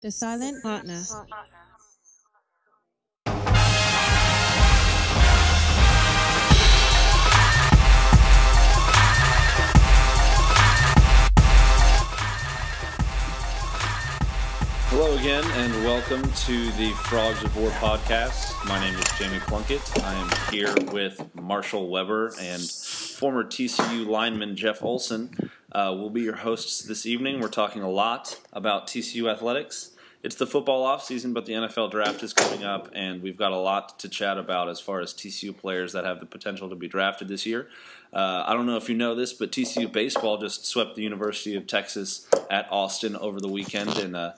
The Silent Partner. Hello again, and welcome to the Frogs of War podcast. My name is Jamie Plunkett. I am here with Marshall Weber and former TCU lineman Jeff Olson. We'll be your hosts this evening. We're talking a lot about TCU athletics. It's the football offseason, but the NFL draft is coming up, and we've got a lot to chat about as far as TCU players that have the potential to be drafted this year. I don't know if you know this, but TCU baseball just swept the University of Texas at Austin over the weekend in a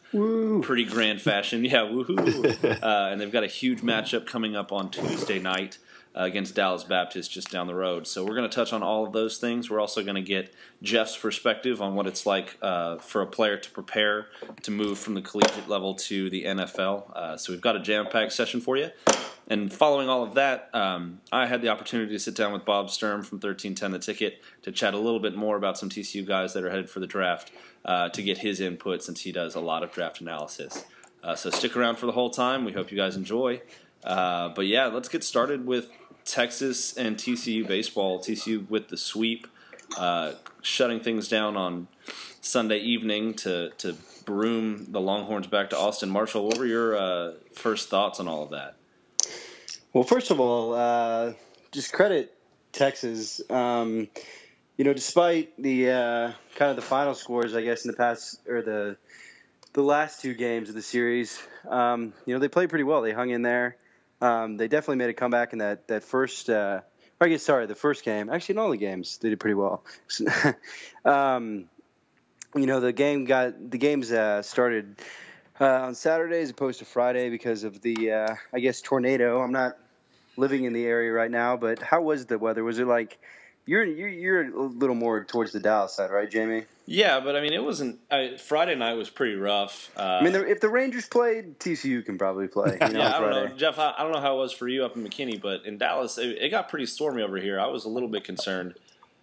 pretty grand fashion. Yeah, woohoo! And they've got a huge matchup coming up on Tuesday night against Dallas Baptist just down the road. So we're going to touch on all of those things. We're also going to get Jeff's perspective on what it's like for a player to prepare to move from the collegiate level to the NFL. So we've got a jam-packed session for you. And following all of that, I had the opportunity to sit down with Bob Sturm from 1310 The Ticket to chat a little bit more about some TCU guys that are headed for the draft to get his input since he does a lot of draft analysis. So stick around for the whole time. We hope you guys enjoy. But yeah, let's get started with Texas and TCU baseball. TCU with the sweep, shutting things down on Sunday evening to broom the Longhorns back to Austin. Marshall, what were your first thoughts on all of that? Well, first of all, just credit Texas. Despite the kind of the final scores, I guess in the past or the last two games of the series, they played pretty well. They hung in there. They definitely made a comeback in that first. The first game. Actually, in all the games, they did pretty well. The games started on Saturday as opposed to Friday because of the tornado. I'm not living in the area right now, but how was the weather? Was it like you're a little more towards the Dallas side, right, Jamie? Yeah, but I mean, it wasn't. Friday night was pretty rough. If the Rangers played, TCU can probably play. I don't know, Jeff. I don't know how it was for you up in McKinney, but in Dallas, it got pretty stormy over here. I was a little bit concerned.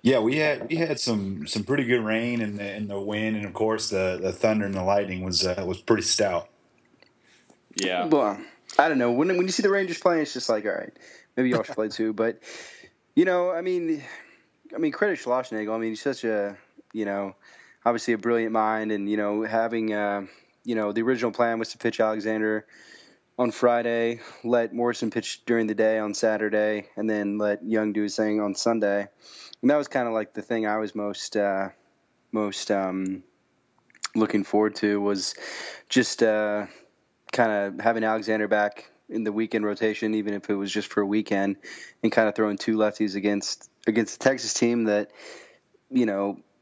Yeah, we had some pretty good rain and the wind, and of course the thunder and the lightning was pretty stout. Yeah. Well, I don't know. When you see the Rangers playing, it's just like, all right, maybe y'all should play too. But credit Schlossnagle. He's such a obviously a brilliant mind, and having the original plan was to pitch Alexander on Friday, let Morrison pitch during the day on Saturday, and then let Young do his thing on Sunday. And that was kind of like the thing I was most looking forward to, was just kind of having Alexander back in the weekend rotation, even if it was just for a weekend, and kind of throwing two lefties against the Texas team that,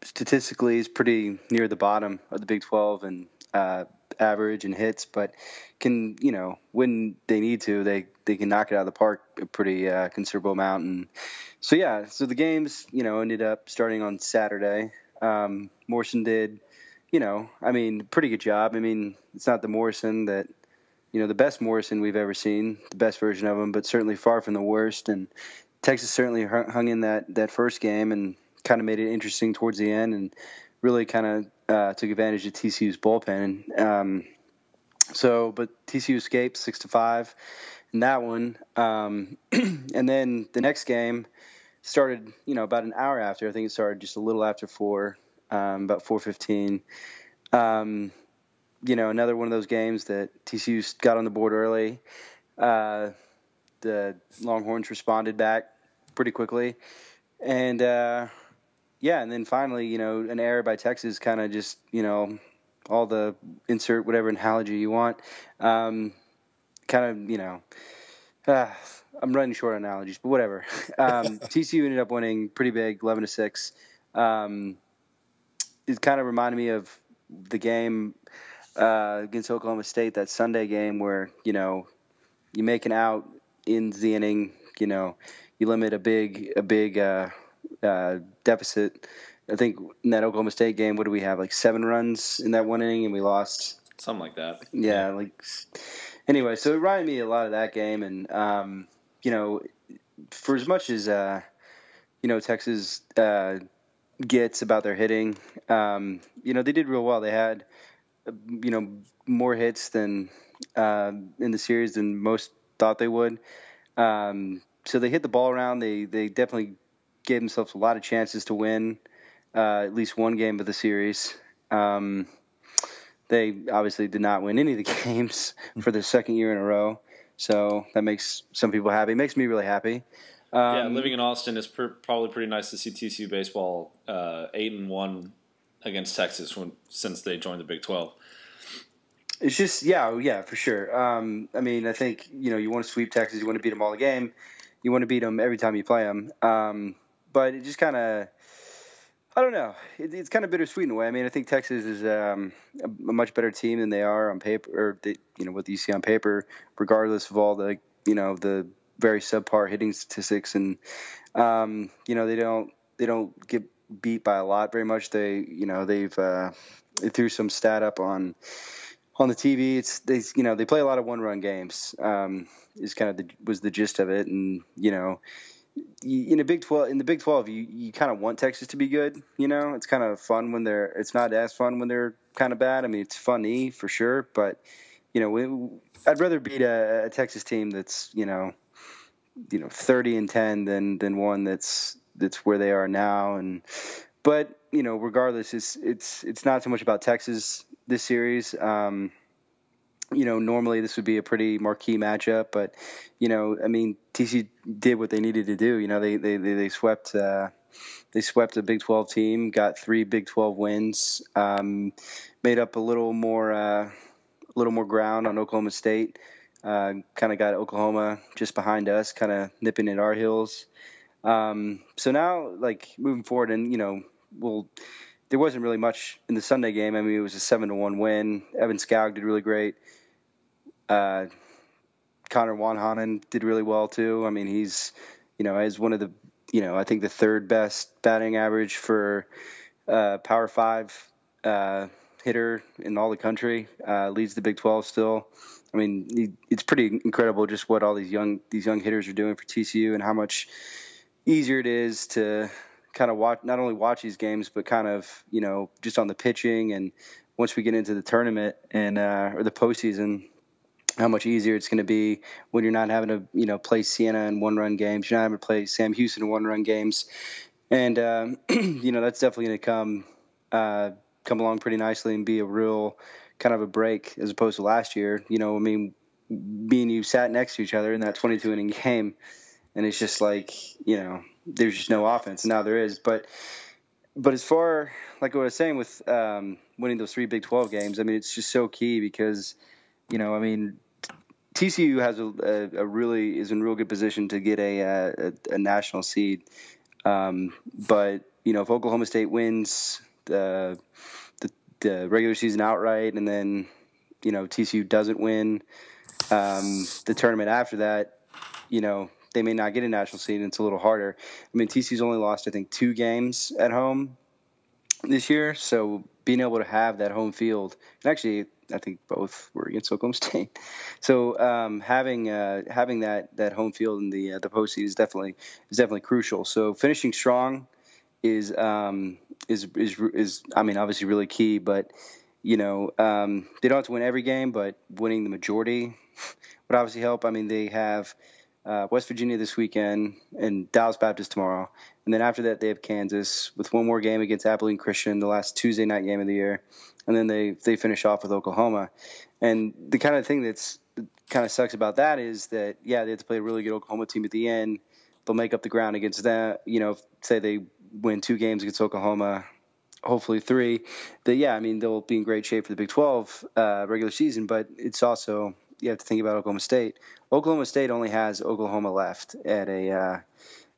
statistically is pretty near the bottom of the Big 12 and average and hits, but can, when they need to, they can knock it out of the park a pretty considerable amount. And so the games, ended up starting on Saturday. Morrison did, pretty good job. It's not the Morrison that, the best Morrison we've ever seen, the best version of him, but certainly far from the worst. And Texas certainly hung in that first game and kind of made it interesting towards the end, and really kind of took advantage of TCU's bullpen. But TCU escaped 6-5 in that one. And then the next game started, about an hour after. I think it started just a little after 4, about 4:15. Another one of those games that TCU got on the board early. The Longhorns responded back pretty quickly. And, and then finally, an error by Texas kind of just, all the insert whatever analogy you want. I'm running short on analogies, but whatever. TCU ended up winning pretty big, 11-6. It kind of reminded me of the game against Oklahoma State, that Sunday game where, you make an out in the inning, you limit a big deficit. I think in that Oklahoma State game, what do we have, like 7 runs in that one inning, and we lost? Something like that. Yeah. Anyway, so it reminded me a lot of that game. And, for as much as, Texas gets about their hitting, they did real well. They had more hits than in the series than most thought they would. So they hit the ball around. They definitely gave themselves a lot of chances to win at least one game of the series. They obviously did not win any of the games for the second year in a row. So that makes some people happy. It makes me really happy. Living in Austin is probably pretty nice to see TCU baseball 8-1 against Texas since they joined the Big 12. It's just for sure. I mean, I think you want to sweep Texas, you want to beat them all the game, you want to beat them every time you play them. But it just kind of, I don't know. It's kind of bittersweet in a way. I mean, I think Texas is a much better team than they are on paper, or what you see on paper, regardless of all the the very subpar hitting statistics, and they don't get beat by a lot very much. They threw some stat up on the TV. They play a lot of one-run games. Is kind of was the gist of it, and in the Big 12, you kind of want Texas to be good. It's kind of fun when it's not as fun when they're kind of bad. I mean, it's funny for sure, but I'd rather beat a Texas team that's 30-10 than one that's where they are now. But regardless, it's not so much about Texas this series. Normally this would be a pretty marquee matchup, but I mean, TCU did what they needed to do. They swept a Big 12 team, got 3 Big 12 wins, made up a little more ground on Oklahoma State. Kind of got Oklahoma just behind us, kind of nipping at our heels. So now, moving forward, and there wasn't really much in the Sunday game. I mean, it was a 7-1 win. Evan Skoug did really great. Connor Wanhanen did really well too. I mean, he's as one of the I think the third best batting average for Power 5 hitter in all the country. Leads the Big 12 still. I mean, it's pretty incredible just what all these young hitters are doing for TCU, and how much easier it is to kind of not only watch these games, but kind of just on the pitching, and once we get into the tournament and or the postseason, how much easier it's going to be when you're not having to play Siena in one-run games, you're not having to play Sam Houston in one-run games, and that's definitely going to come along pretty nicely and be a real kind of a break as opposed to last year. I mean, me and you sat next to each other in that 22-inning game, and it's just there's just no offense. Now there is, but as far like what I was saying with winning those 3 Big 12 games, I mean, it's just so key because I mean, TCU has is in real good position to get a national seed. But if Oklahoma State wins the regular season outright, and then TCU doesn't win the tournament after that, they may not get a national seed, and it's a little harder. I mean, TCU's only lost, I think, 2 games at home this year, so being able to have that home field, and actually I think both were against Oklahoma State, so having that home field in the postseason is definitely crucial. So finishing strong is I mean, obviously really key, but they don't have to win every game, but winning the majority would obviously help. I mean, they have West Virginia this weekend and Dallas Baptist tomorrow. And then after that, they have Kansas with one more game against Abilene Christian, the last Tuesday night game of the year. And then they finish off with Oklahoma. And the kind of thing that's kind of sucks about that is that, they have to play a really good Oklahoma team at the end. They'll make up the ground against that. Say they win 2 games against Oklahoma, hopefully 3. I mean, they'll be in great shape for the Big 12 regular season. But it's also, you have to think about Oklahoma State. Oklahoma State only has Oklahoma left at a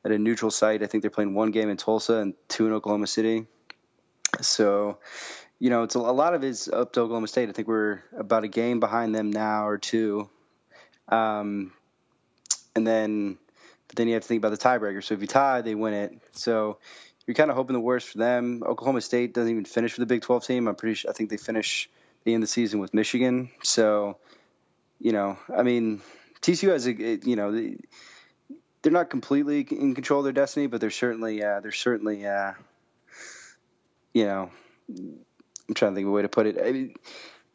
neutral site. I think they're playing 1 game in Tulsa and 2 in Oklahoma City. So, it's a lot of it's up to Oklahoma State. I think we're about a game behind them now, or 2. And then you have to think about the tiebreaker. So if you tie, they win it. So you're kind of hoping the worst for them. Oklahoma State doesn't even finish for the Big 12 team. I think they finish the end of the season with Michigan. So, I mean, TCU has they're not completely in control of their destiny, but they're certainly I'm trying to think of a way to put it. I mean,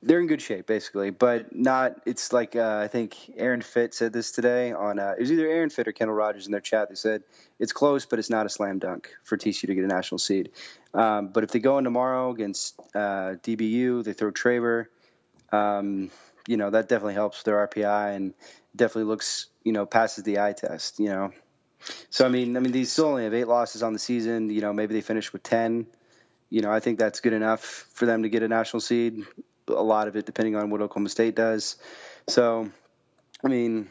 they're in good shape, basically, but not. It's like I think Aaron Fitt said this today on. It was either Aaron Fitt or Kendall Rogers in their chat. They said it's close, but it's not a slam dunk for TCU to get a national seed. But if they go in tomorrow against DBU, they throw Traver. That definitely helps their RPI and definitely looks, passes the eye test. So I mean, these still only have 8 losses on the season. Maybe they finish with 10. I think that's good enough for them to get a national seed. A lot of it depending on what Oklahoma State does. So, I mean,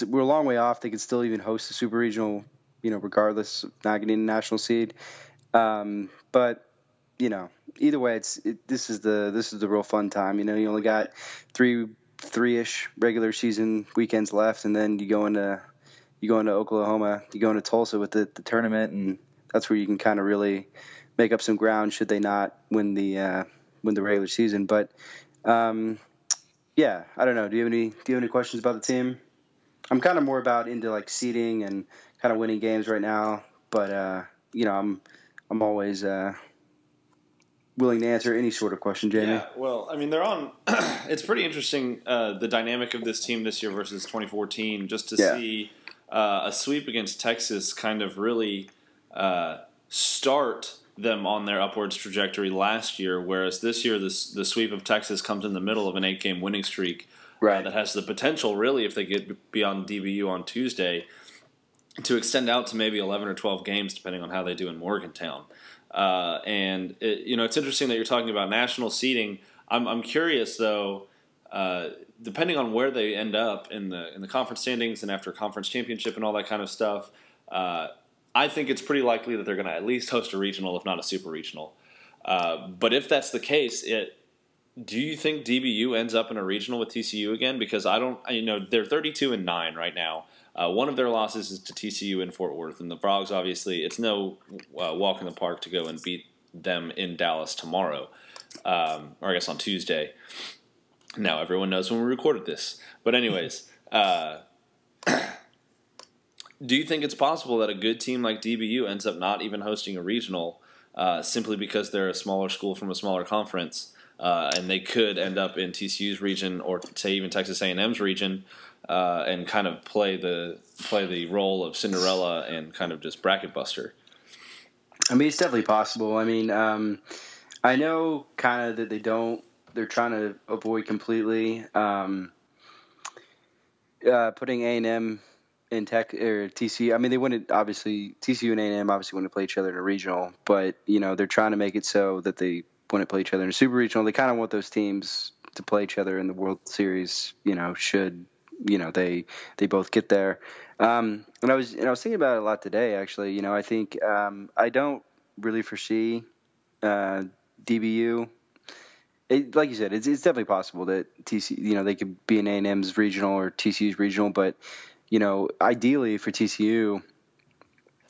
we're a long way off. They could still even host a super regional, regardless of not getting a national seed. But either way, this is the real fun time. You only got three-ish regular season weekends left, and then you go into Oklahoma, you go into Tulsa with the tournament, and that's where you can kind of really make up some ground should they not win the regular season. But yeah, I don't know. Do you have any questions about the team? I'm kind of more into like seeding and kind of winning games right now, but I'm always willing to answer any sort of question, Jamie. Yeah, well, I mean, they're on. It's pretty interesting the dynamic of this team this year versus 2014. Just to see a sweep against Texas kind of really start them on their upwards trajectory last year, whereas this year the sweep of Texas comes in the middle of an 8-game winning streak that has the potential, really, if they get beyond DBU on Tuesday, to extend out to maybe 11 or 12 games, depending on how they do in Morgantown. And it's interesting that you're talking about national seeding. I'm curious though, depending on where they end up in the conference standings and after conference championship and all that kind of stuff. I think it's pretty likely that they're going to at least host a regional, if not a super regional. But if that's the case, do you think DBU ends up in a regional with TCU again? Because they're 32-9 right now. One of their losses is to TCU in Fort Worth, and the Frogs, obviously, it's no walk in the park to go and beat them in Dallas tomorrow, or I guess on Tuesday. Now everyone knows when we recorded this. But anyways, do you think it's possible that a good team like DBU ends up not even hosting a regional simply because they're a smaller school from a smaller conference, and they could end up in TCU's region or say even Texas A&M's region and kind of play the role of Cinderella and kind of just bracket buster? I mean, it's definitely possible. I mean, I know kind of that they're trying to avoid completely putting A&M in Tech or TCU. I mean, they wouldn't obviously TCU and A&M obviously wouldn't play each other in a regional, but they're trying to make it so that they wouldn't play each other in a super regional. They kind of want those teams to play each other in the World Series. Should they both get there. And I was thinking about it a lot today. Actually, I think I don't really foresee DBU. Like you said, it's definitely possible that TCU, they could be in A&M's regional or TCU's regional, but ideally for TCU,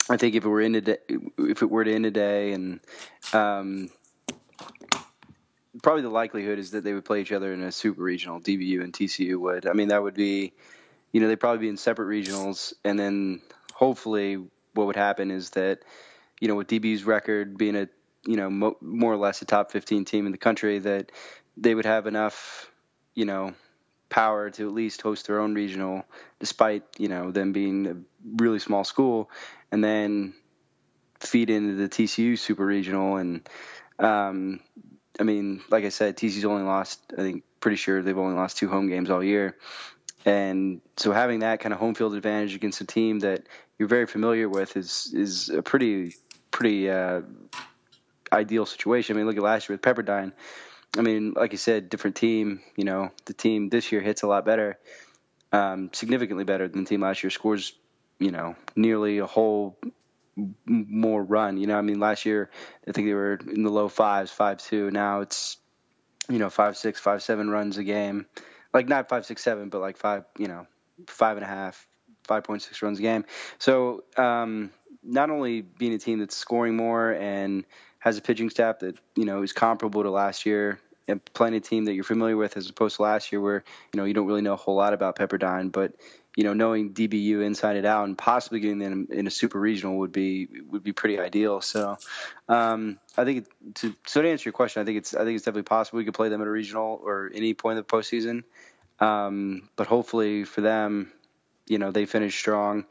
I think if it were to end today, and probably the likelihood is that they would play each other in a super regional. DBU and TCU would. I mean, that would be, they'd probably be in separate regionals, and then hopefully what would happen is that, with DBU's record being a, more or less a top 15 team in the country, that they would have enough, power to at least host their own regional, despite them being a really small school, and then feed into the TCU super regional. And I mean, like I said, TCU's only lost, I think, pretty sure they've only lost 2 home games all year, and so having that kind of home field advantage against a team that you're very familiar with is a pretty ideal situation. I mean, look at last year with Pepperdine. I mean, like you said, different team. The team this year hits a lot better, significantly better than the team last year. Scores, nearly a whole more run. I mean, last year I think they were in the low 5s, 5-2. Now it's 5-6, 5-7 runs a game. Like not 5, 6, 7, but like 5, 5.5, 5.6 runs a game. So not only being a team that's scoring more and has a pitching staff that is comparable to last year, playing a team that you're familiar with, as opposed to last year where you don't really know a whole lot about Pepperdine, but knowing DBU inside and out and possibly getting them in a super regional would be pretty ideal. So I think to answer your question, I think it's definitely possible we could play them at a regional or any point in the postseason. But hopefully for them, they finish strong,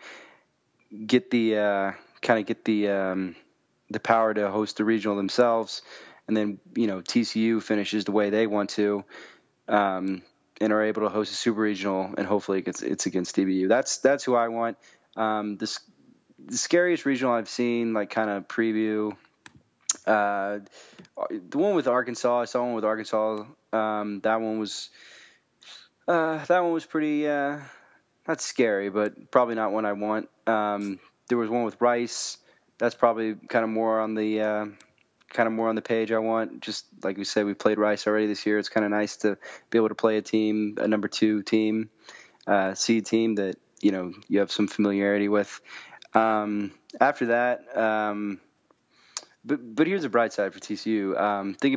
get the power to host the regional themselves, and then TCU finishes the way they want to, and are able to host a super regional, and hopefully it's against DBU. That's who I want. The scariest regional I've seen, like kind of preview, the one with Arkansas. I saw one with Arkansas. That one was pretty not scary, but probably not one I want. There was one with Rice. That's probably kind of more on the page I want. Just like we said, we played Rice already this year. It's kind of nice to be able to play a number 2 team, seed team that you have some familiarity with. After that, but here's the bright side for TCU. Think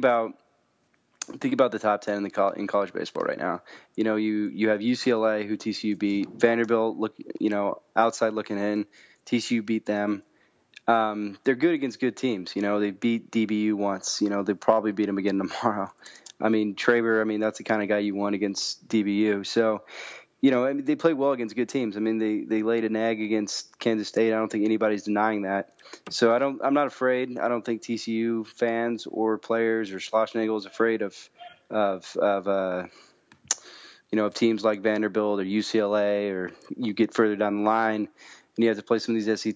about the top 10 in college baseball right now. You have UCLA, who TCU beat. Vanderbilt, outside looking in. TCU beat them. They're good against good teams. They beat DBU once. They'll probably beat them again tomorrow. Traber, that's the kind of guy you want against DBU. So, they play well against good teams. They laid an egg against Kansas State. I don't think anybody's denying that. So I'm not afraid. I don't think TCU fans or players or Schlossnagle is afraid of teams like Vanderbilt or UCLA, or you get further down the line and you have to play some of these SEC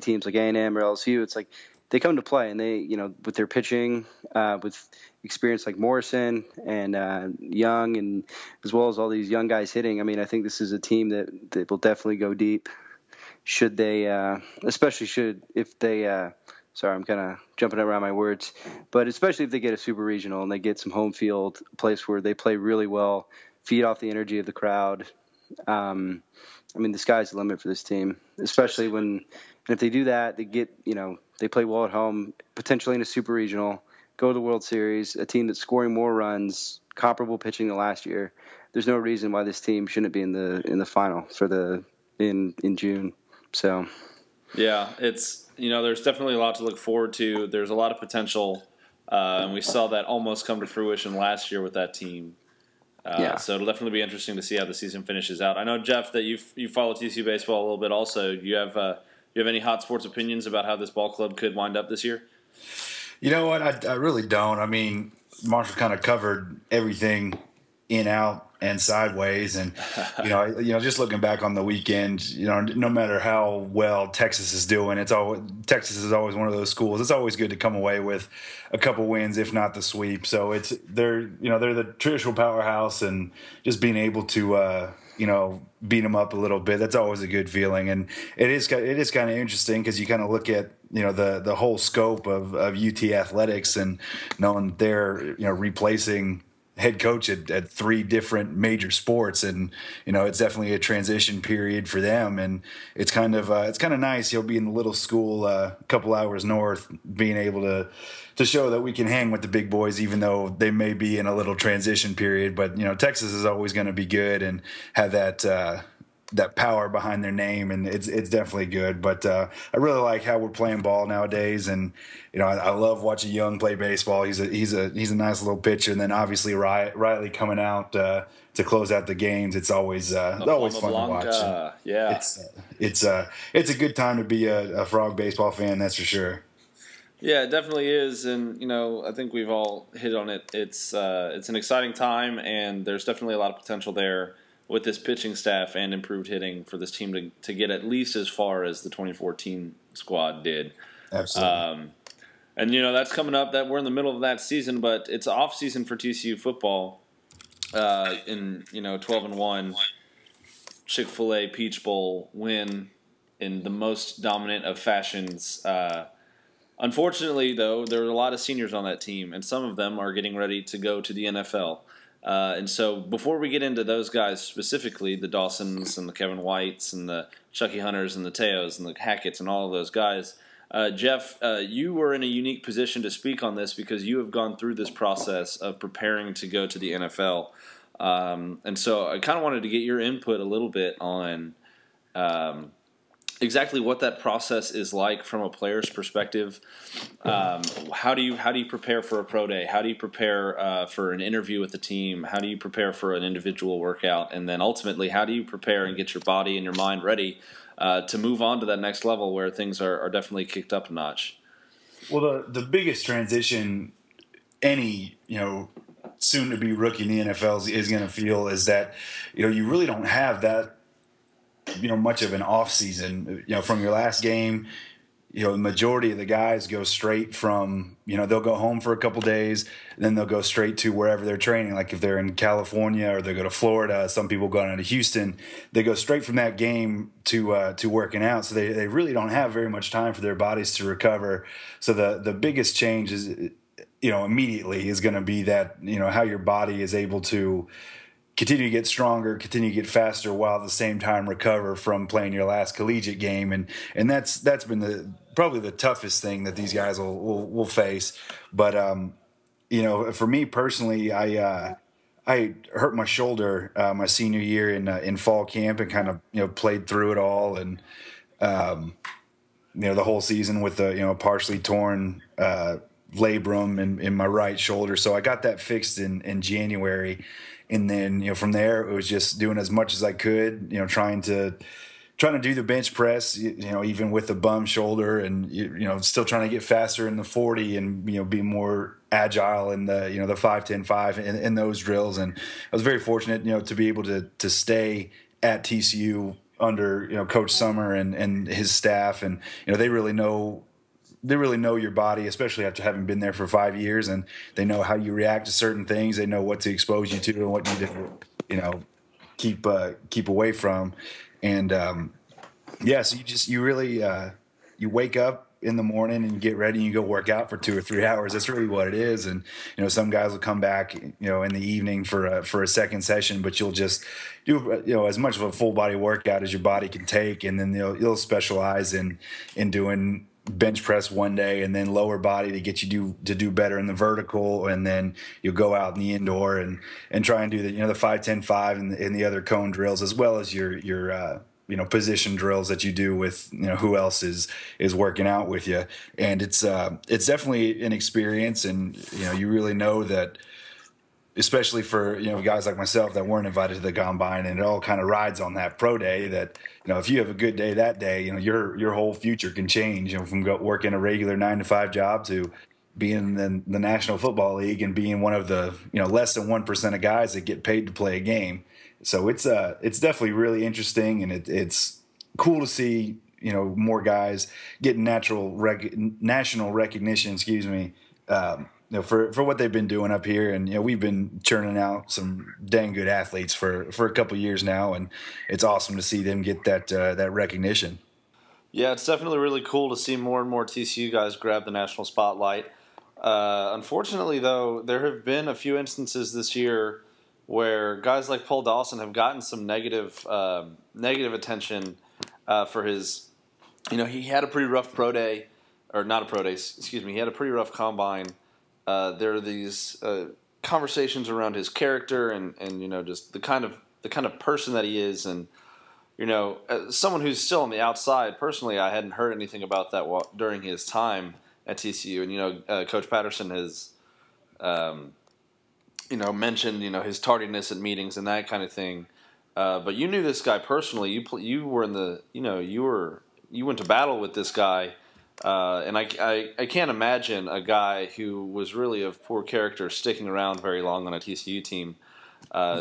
teams like A&M or LSU. It's like they come to play, and they, with their pitching, with experience like Morrison and Young, and as well as all these young guys hitting. I think this is a team that will definitely go deep. Should they, sorry, I'm kind of jumping around my words, but especially if they get a super regional and they get some home field, a place where they play really well, feed off the energy of the crowd. The sky's the limit for this team, especially if they do that, they get, they play well at home, potentially in a super regional, go to the World Series, a team that's scoring more runs, comparable pitching to last year. There's no reason why this team shouldn't be in the final in June. So, yeah, it's, there's definitely a lot to look forward to. There's a lot of potential, and we saw that almost come to fruition last year with that team. So it'll definitely be interesting to see how the season finishes out. I know, Jeff, that you follow TCU baseball a little bit also. Do you have any hot sports opinions about how this ball club could wind up this year? You know what? I really don't. Marshall kind of covered everything in, out, and sideways. And, just looking back on the weekend, no matter how well Texas is doing, Texas is always one of those schools. It's always good to come away with a couple wins, if not the sweep. So they're the traditional powerhouse, and just being able to, beat them up a little bit, that's always a good feeling. And it is kind of interesting because you kind of look at, the whole scope of UT athletics, and knowing they're, replacing head coach at 3 different major sports, and it's definitely a transition period for them, and it's kind of nice. You'll be in the little school a couple hours north, being able to show that we can hang with the big boys, even though they may be in a little transition period. But Texas is always going to be good and have that power behind their name, and it's definitely good. But I really like how we're playing ball nowadays, and I love watching Young play baseball. He's a nice little pitcher, and then obviously Riley coming out to close out the games. It's always fun to watch. Yeah, it's a good time to be a Frog baseball fan, that's for sure. Yeah, it definitely is, and I think we've all hit on it. It's an exciting time, and there's definitely a lot of potential there with this pitching staff and improved hitting for this team to get at least as far as the 2014 squad did. Absolutely. And that's coming up. That we're in the middle of that season, but it's off season for TCU football. In 12-1, Chick-fil-A Peach Bowl win in the most dominant of fashions. Unfortunately, though, there are a lot of seniors on that team, and some of them are getting ready to go to the NFL. And so before we get into those guys specifically, the Dawsons and the Kevin Whites and the Chucky Hunters and the Teos and the Hackett's and all of those guys, Jeff, you were in a unique position to speak on this because you have gone through this process of preparing to go to the NFL. And so I kind of wanted to get your input a little bit on exactly what that process is like from a player's perspective. How do you prepare for a pro day? How do you prepare for an interview with the team? How do you prepare for an individual workout? And then ultimately, how do you prepare and get your body and your mind ready to move on to that next level where things are definitely kicked up a notch? Well, the biggest transition any, soon-to-be rookie in the NFL is going to feel is that, you really don't have that, much of an off season, from your last game. The majority of the guys go straight from, they'll go home for a couple days, and then they'll go straight to wherever they're training. Like if they're in California or they go to Florida, some people go down to Houston, they go straight from that game to working out. So they really don't have very much time for their bodies to recover. So the biggest change is, immediately is going to be that, how your body is able to continue to get stronger, continue to get faster, while at the same time recover from playing your last collegiate game, and that's been probably the toughest thing that these guys will face. But for me personally, I hurt my shoulder my senior year in fall camp and kind of played through it all, and the whole season with the partially torn labrum in my right shoulder. So I got that fixed in January. And then, from there, it was just doing as much as I could, trying to do the bench press, even with a bum shoulder, and, still trying to get faster in the 40 and, be more agile in the, the 5, 10, 5 in those drills. And I was very fortunate, to be able to stay at TCU under, Coach Summer and his staff. And, they really know your body, especially after having been there for 5 years, and they know how you react to certain things. They know what to expose you to and what you to, keep away from. And so you really wake up in the morning and you get ready and you go work out for 2 or 3 hours. That's really what it is. And some guys will come back in the evening for a second session, but you'll just do as much of a full body workout as your body can take, and then you'll specialize in doing bench press one day and then lower body to get you to do better in the vertical, and then you'll go out in the indoor and try and do the 5, 10, 5 and the other cone drills, as well as your position drills that you do with who else is working out with you. And it's definitely an experience, and you really know that, especially for guys like myself that weren't invited to the combine, and it all kind of rides on that pro day, that if you have a good day that day, your whole future can change, from working a regular 9-to-5 job to being in the National Football League and being one of the less than 1% of guys that get paid to play a game. So it's definitely really interesting, and it's cool to see more guys getting national recognition, for what they've been doing up here. And we've been churning out some dang good athletes for a couple of years now, and it's awesome to see them get that recognition. Yeah, it's definitely really cool to see more and more TCU guys grab the national spotlight. Unfortunately, though, there have been a few instances this year where guys like Paul Dawson have gotten some negative attention for his. He had a pretty rough pro day, or not a pro day. Excuse me. He had a pretty rough combine. There are these conversations around his character and just the kind of person that he is, and as someone who's still on the outside, personally, I hadn't heard anything about that during his time at TCU, and Coach Patterson has mentioned his tardiness at meetings and that kind of thing, but you knew this guy personally. You were in the you went to battle with this guy. And I can't imagine a guy who was really of poor character sticking around very long on a TCU team.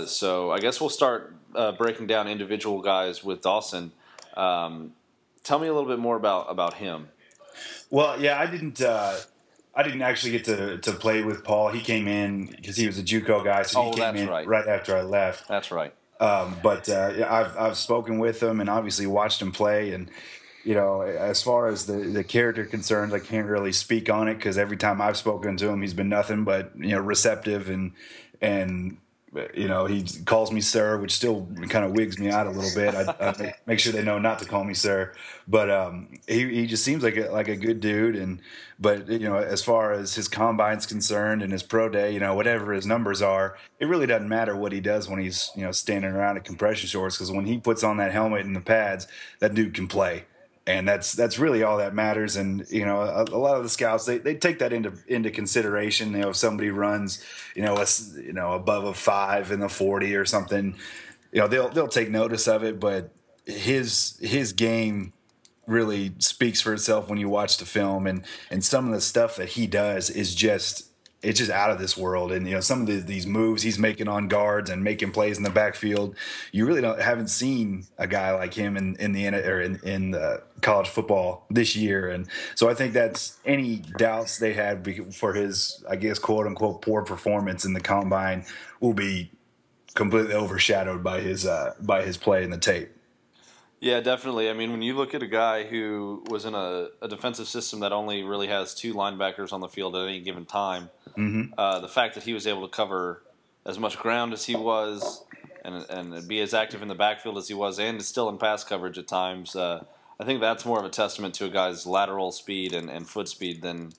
So I guess we'll start breaking down individual guys with Dawson. Tell me a little bit more about him. Well, yeah, I didn't actually get to play with Paul. He came in because he was a JUCO guy, so he came in right after I left. That's right. But I've spoken with him and obviously watched him play, and as far as the character concerns, I can't really speak on it because every time I've spoken to him, he's been nothing but receptive and He calls me sir, which still kind of wigs me out a little bit. I make sure they know not to call me sir, but he just seems like a good dude. But as far as his combine's concerned and his pro day, whatever his numbers are, it really doesn't matter what he does when he's standing around in compression shorts, because when he puts on that helmet and the pads, that dude can play. And that's really all that matters. And a lot of the scouts they take that into consideration. If somebody runs above a 5 in the 40 or something, they'll take notice of it. But his game really speaks for itself when you watch the film, and some of the stuff that he does is just out of this world. And some of these moves he's making on guards and making plays in the backfield, you really haven't seen a guy like him in the college football this year. And so I think that's any doubts they had for his, I guess, quote unquote, poor performance in the combine will be completely overshadowed by his play in the tape. Yeah, definitely. I mean, when you look at a guy who was in a defensive system that only really has 2 linebackers on the field at any given time, the fact that he was able to cover as much ground as he was and be as active in the backfield as he was and still in pass coverage at times, I think that's more of a testament to a guy's lateral speed and foot speed than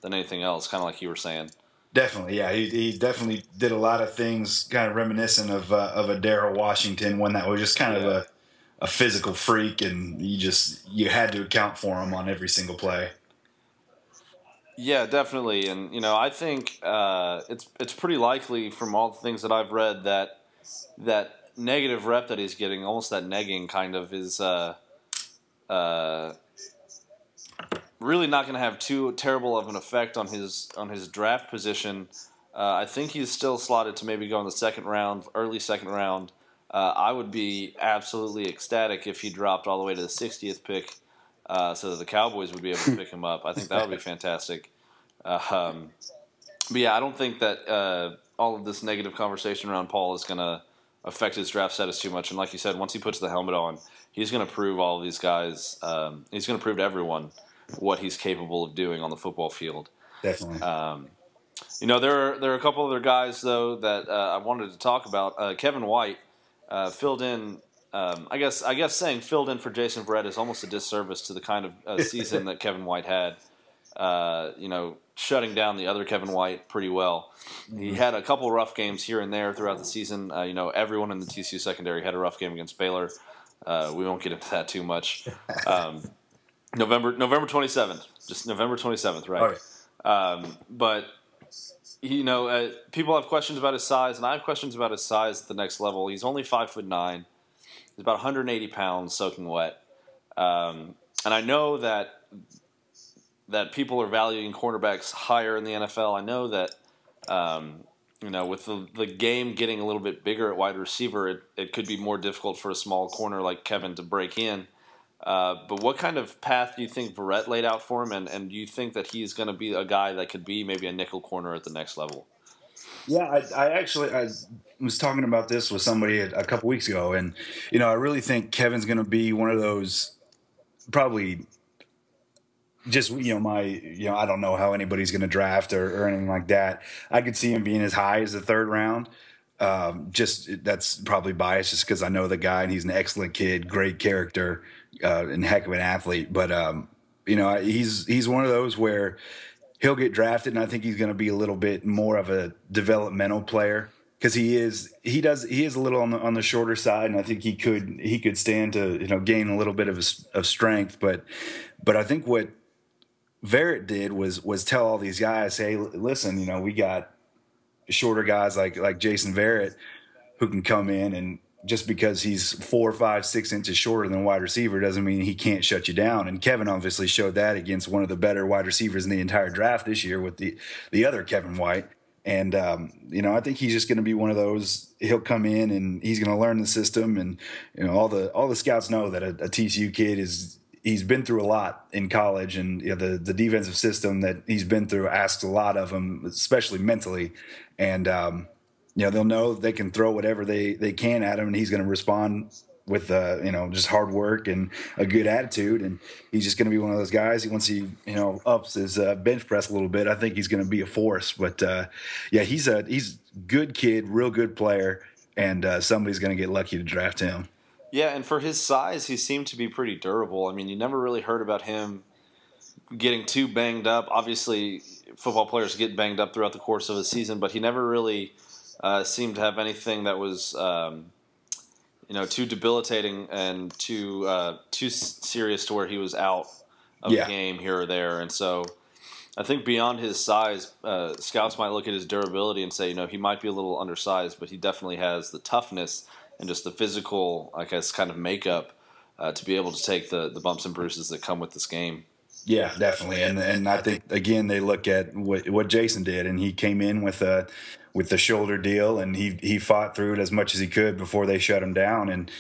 anything else, kind of like you were saying. Definitely, yeah. He definitely did a lot of things kind of reminiscent of a Darrell Washington, one that was just kind of a physical freak, and you had to account for him on every single play. Yeah, definitely. And I think it's pretty likely from all the things that I've read that negative rep that he's getting, almost that negging kind of, is really not going to have too terrible of an effect on his draft position. I think he's still slotted to maybe go in the second round, early second round. I would be absolutely ecstatic if he dropped all the way to the 60th pick, so that the Cowboys would be able to pick him up. I think that would be fantastic. But yeah, I don't think that all of this negative conversation around Paul is going to affect his draft status too much. And like you said, once he puts the helmet on, he's going to prove all of these guys. He's going to prove to everyone what he's capable of doing on the football field. Definitely. There are a couple other guys though that I wanted to talk about. Kevin White. Filled in, I guess saying filled in for Jason Verrett is almost a disservice to the kind of season that Kevin White had. Shutting down the other Kevin White pretty well. He had a couple rough games here and there throughout the season. Everyone in the TCU secondary had a rough game against Baylor. We won't get into that too much. November 27th, just November 27th, right? Okay. But people have questions about his size, and I have questions about his size at the next level. He's only 5'9". He's about 180 pounds soaking wet. And I know that people are valuing cornerbacks higher in the NFL. I know that, with the game getting a little bit bigger at wide receiver, it could be more difficult for a small corner like Kevin to break in. But what kind of path do you think Verrett laid out for him, and do you think that he's going to be a guy that could be maybe a nickel corner at the next level? Yeah, I was talking about this with somebody a couple weeks ago, and I really think Kevin's going to be one of those, probably just I don't know how anybody's going to draft or anything like that. I could see him being as high as the 3rd round. That's probably biased just because I know the guy and he's an excellent kid, great character, and heck of an athlete. But he's one of those where he'll get drafted, and I think he's going to be a little bit more of a developmental player, because he is a little on the shorter side, and I think he could stand to gain a little bit of strength. But I think what Verrett did was tell all these guys, hey, listen, we got shorter guys like Jason Verrett who can come in, and just because he's 4, 5, 6 inches shorter than a wide receiver doesn't mean he can't shut you down. And Kevin obviously showed that against one of the better wide receivers in the entire draft this year with the other Kevin White. And, I think he's just going to be one of those. He'll come in and he's going to learn the system. And, all the scouts know that a TCU kid he's been through a lot in college, and the defensive system that he's been through asks a lot of him, especially mentally. And, they'll know they can throw whatever they can at him, and he's going to respond with just hard work and a good attitude, and he's just going to be one of those guys. Once he ups his bench press a little bit, I think he's going to be a force. But yeah, he's good kid, real good player, and somebody's going to get lucky to draft him. Yeah, and for his size, he seemed to be pretty durable. I mean, you never really heard about him getting too banged up. Obviously, football players get banged up throughout the course of a season, but he never really seemed to have anything that was too debilitating and too serious to where he was out of the game here or there. And so I think beyond his size, scouts might look at his durability and say, he might be a little undersized, but he definitely has the toughness and just the physical, I guess, kind of makeup to be able to take the bumps and bruises that come with this game. Yeah, definitely. And I think, again, they look at what Jason did, and he came in with the shoulder deal, and he fought through it as much as he could before they shut him down. And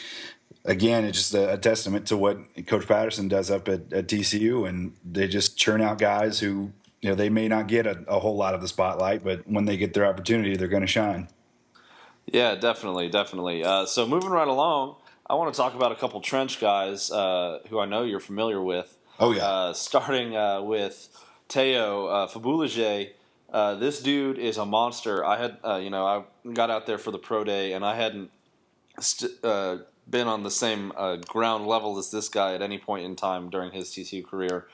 again, it's just a testament to what Coach Patterson does up at TCU, and they just churn out guys who, they may not get a whole lot of the spotlight, but when they get their opportunity, they're going to shine. Yeah, definitely. So moving right along, I want to talk about a couple trench guys who I know you're familiar with. Oh, yeah. Starting with Teo Fabulage. This dude is a monster. I had, I got out there for the pro day, and I hadn't been on the same ground level as this guy at any point in time during his TCU career.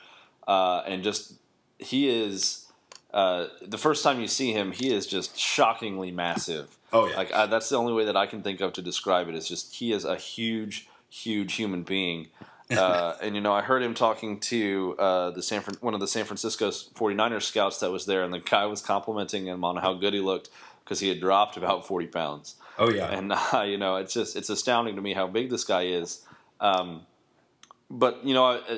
And just, he is, the first time you see him, he is just shockingly massive. Oh, yeah. Like, that's the only way that I can think of to describe it, is just, he is a huge, huge human being. And I heard him talking to one of the San Francisco 49ers scouts that was there, and the guy was complimenting him on how good he looked because he had dropped about 40 pounds. Oh yeah, and it's astounding to me how big this guy is. But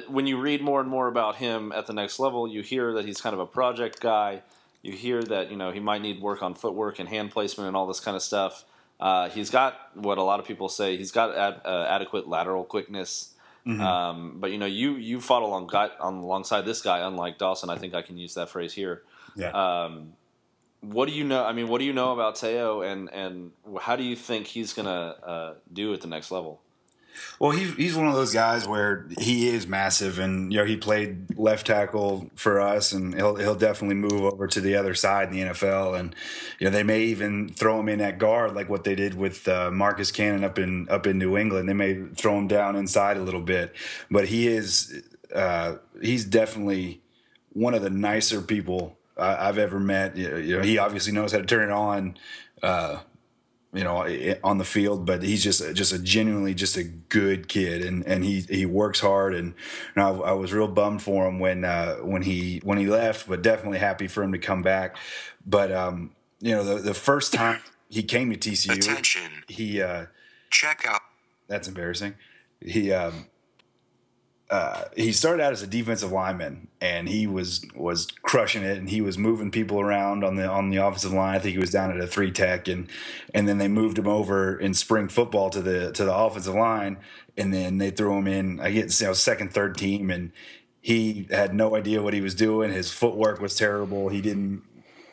when you read more and more about him at the next level, you hear that he's kind of a project guy. You hear that he might need work on footwork and hand placement and all this kind of stuff. He's got what a lot of people say, he's got adequate lateral quickness. Mm-hmm. But you fought alongside this guy, unlike Dawson. I think I can use that phrase here. Yeah. What do you know? I mean, what do you know about Teo, and how do you think he's gonna do at the next level? Well, he's one of those guys where he is massive, and he played left tackle for us, and he'll definitely move over to the other side in the NFL, and they may even throw him in at guard like what they did with Marcus Cannon up in New England. They may throw him down inside a little bit, but he's definitely one of the nicer people I've ever met. He obviously knows how to turn it on. On the field, but he's just a genuinely just a good kid, and he works hard, and I was real bummed for him when he left, but definitely happy for him to come back. But the first time he came to TCU, attention, he check out. That's embarrassing. He started out as a defensive lineman, and he was crushing it, and he was moving people around on the offensive line. I think he was down at a 3 tech, and then they moved him over in spring football to the offensive line, and then they threw him in, I guess, second, third team, and he had no idea what he was doing. His footwork was terrible. He didn't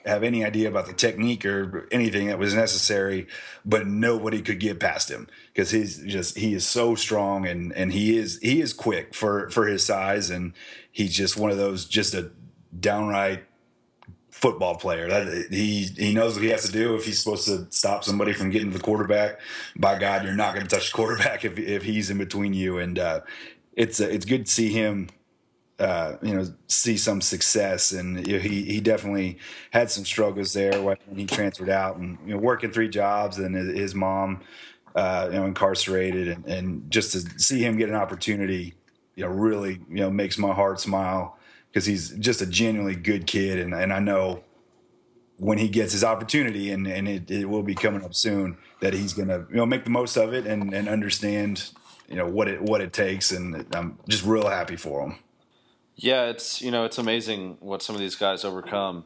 have any idea about the technique or anything that was necessary, but nobody could get past him because he is so strong, and he is quick for his size, and he's just one of those, just a downright football player. He knows what he has to do if he's supposed to stop somebody from getting to the quarterback. By God, you're not going to touch the quarterback if he's in between you, and it's good to see him see some success, and he definitely had some struggles there when he transferred out, and working 3 jobs, and his mom incarcerated, and just to see him get an opportunity really makes my heart smile, because he's just a genuinely good kid, and I know when he gets his opportunity, and it will be coming up soon, that he's gonna make the most of it and understand what it takes, and I'm just real happy for him. Yeah, it's amazing what some of these guys overcome.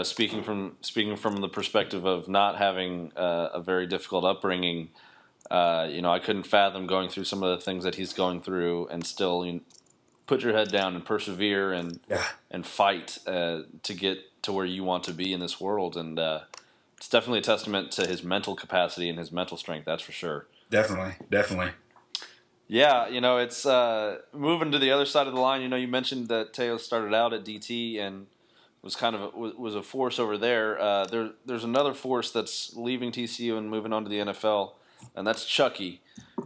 Speaking from the perspective of not having a very difficult upbringing, I couldn't fathom going through some of the things that he's going through, and still put your head down and persevere and fight to get to where you want to be in this world. And it's definitely a testament to his mental capacity and his mental strength. That's for sure. Definitely. Yeah, it's moving to the other side of the line. You mentioned that Teo started out at DT and was kind of was a force over there. There's another force that's leaving TCU and moving on to the NFL, and that's Chucky,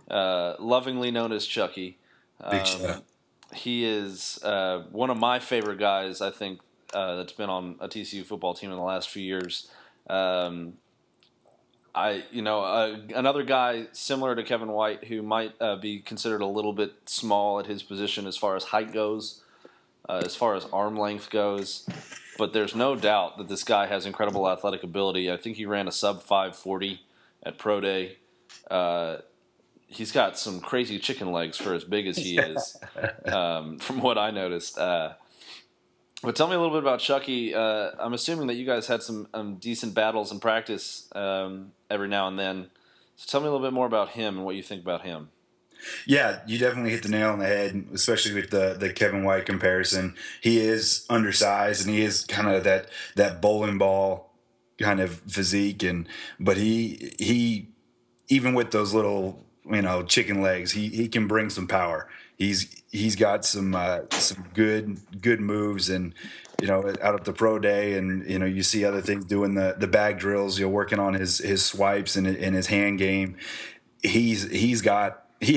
lovingly known as Chucky. Big shot. He is one of my favorite guys, I think, that's been on a TCU football team in the last few years. Another guy similar to Kevin White who might be considered a little bit small at his position as far as height goes, as far as arm length goes. But there's no doubt that this guy has incredible athletic ability. I think he ran a sub 540 at Pro Day. He's got some crazy chicken legs for as big as he is, from what I noticed. But tell me a little bit about Chucky. I'm assuming that you guys had some decent battles in practice every now and then. So tell me a little bit more about him and what you think about him. Yeah, you definitely hit the nail on the head, especially with the Kevin White comparison. He is undersized, and he is kind of that bowling ball kind of physique, but he even with those little chicken legs, he can bring some power. He's got some good moves, and out at the Pro Day, and you see other things doing the bag drills, working on his swipes and his hand game. He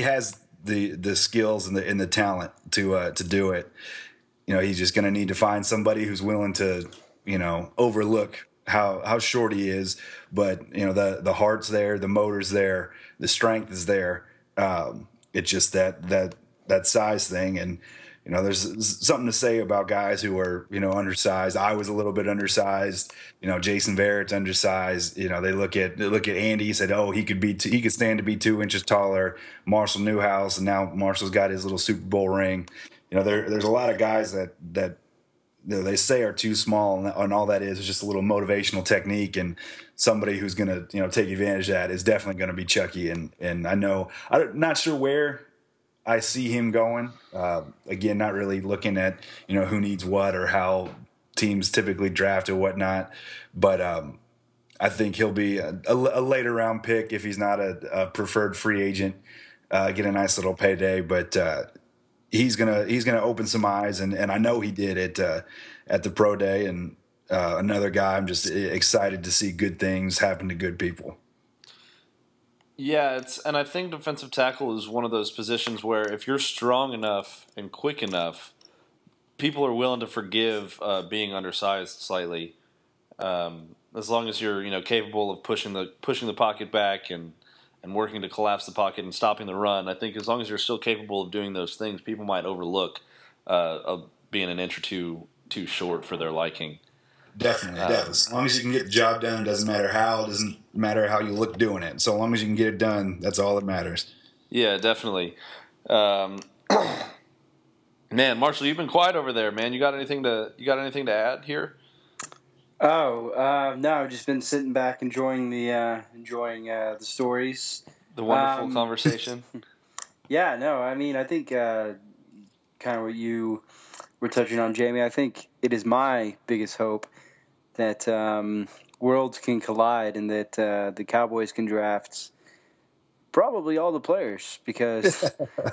has the skills and the talent to do it. He's just going to need to find somebody who's willing to overlook how short he is, but the heart's there, the motor's there, the strength is there. It's just that size thing, and there's something to say about guys who are undersized. I was a little bit undersized. Jason Verrett's undersized. They look at Andy, said, oh, he could stand to be 2 inches taller. Marshall Newhouse, and now Marshall's got his little Super Bowl ring. There's a lot of guys that they say are too small, and all that is just a little motivational technique, and somebody who's going to take advantage of that is definitely going to be Chucky. And I'm not sure where I see him going. Again, not really looking at who needs what or how teams typically draft or whatnot, but I think he'll be a later round pick if he's not a preferred free agent. Get a nice little payday, but he's gonna open some eyes, and I know he did at the Pro Day. And another guy, I'm just excited to see good things happen to good people. Yeah, and I think defensive tackle is one of those positions where if you're strong enough and quick enough, people are willing to forgive being undersized slightly, as long as you're capable of pushing the pocket back and working to collapse the pocket and stopping the run. I think as long as you're still capable of doing those things, people might overlook being an inch or two too short for their liking. Definitely. As long as you can get the job done, it doesn't matter how. It doesn't matter how you look doing it. So long as you can get it done, that's all that matters. Yeah, definitely. Man, Marshall, you've been quiet over there, man. You got anything to add here? Oh, no, I've just been sitting back enjoying the stories. The wonderful conversation. Yeah, no, I mean, I think kind of what you were touching on, Jamie. I think it is my biggest hope that worlds can collide and that the Cowboys can draft probably all the players, because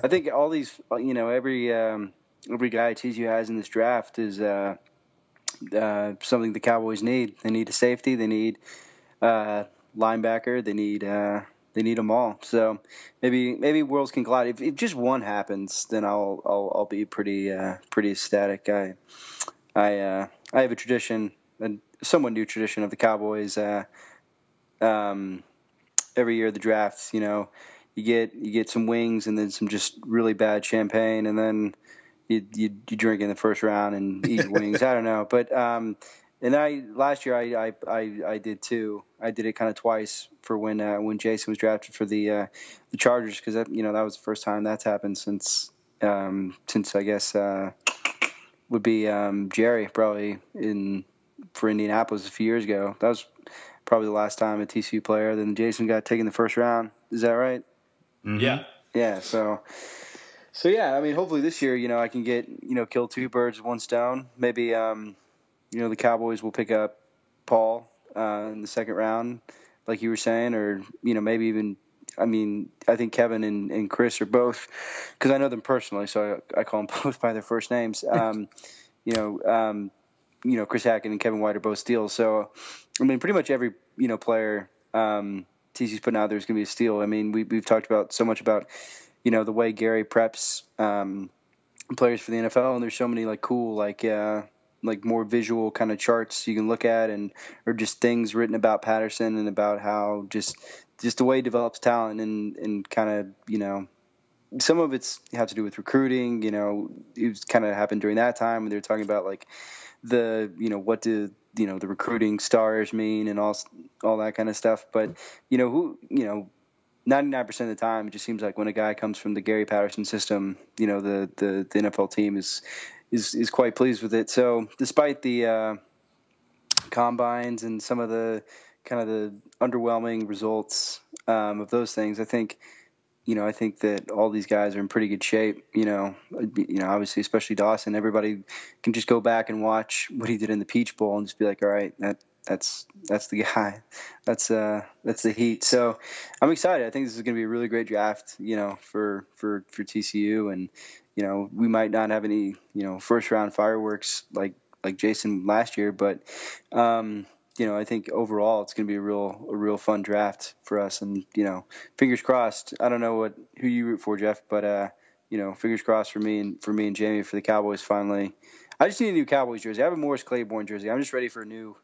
I think all these, every guy TCU has in this draft is something the Cowboys need. They need a safety. They need linebacker. They need them all. So maybe worlds can collide. If just one happens, then I'll be pretty ecstatic. I have a tradition, a somewhat new tradition of the Cowboys. Every year the draft, you get some wings and then some just really bad champagne, and then you drink in the first round and eat wings. I don't know, but last year I did too. I did it kind of twice for when Jason was drafted for the Chargers, because that was the first time that's happened since I guess would be Jerry probably for Indianapolis a few years ago. That was probably the last time a TCU player than Jason got taken in the first round. Is that right? Mm-hmm. Yeah. Yeah. So yeah, I mean, hopefully this year, I can get, kill two birds with one stone. Maybe, the Cowboys will pick up Paul in the second round, like you were saying, or, maybe even I mean, I think Kevin and Chris are both, because I know them personally, so I call them both by their first names. You know, Chris Hackett and Kevin White are both steals. So, I mean, pretty much every player TCU's putting out there is going to be a steal. I mean, we've talked about so much about the way Gary preps players for the NFL, and there's so many cool more visual kind of charts you can look at, or just things written about Patterson and about how just the way he develops talent and kind of some of it's have to do with recruiting. It was kind of happened during that time when they were talking about the what do the recruiting stars mean and all that kind of stuff. But 99% of the time, it just seems like when a guy comes from the Gary Patterson system, the NFL team is quite pleased with it. So despite the combines and some of the kind of the underwhelming results of those things, I think that all these guys are in pretty good shape. Obviously, especially Dawson. Everybody can just go back and watch what he did in the Peach Bowl and just be like, all right, that's the guy. That's the heat. So I'm excited. I think this is going to be a really great draft, for TCU. And, we might not have any, first round fireworks like Jason last year, but, I think overall it's going to be a real fun draft for us. And, fingers crossed. I don't know who you root for, Jeff, but, fingers crossed for me and Jamie for the Cowboys finally. I just need a new Cowboys jersey. I have a Morris Claiborne jersey. I'm just ready for a new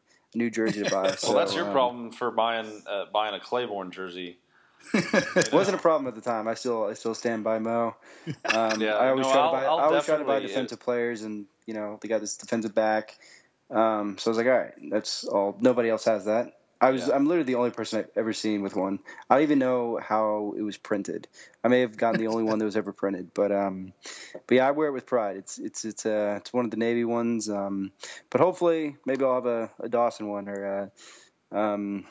jersey to buy. Well, that's your problem for buying a Claiborne jersey. It wasn't a problem at the time. I still stand by Mo. I always try to buy defensive players, and they got this defensive back. So I was like, all right, that's all. Nobody else has that. I'm literally the only person I've ever seen with one. I don't even know how it was printed. I may have gotten the only one that was ever printed, but yeah, I wear it with pride. It's one of the Navy ones. But hopefully, maybe I'll have a Dawson one or a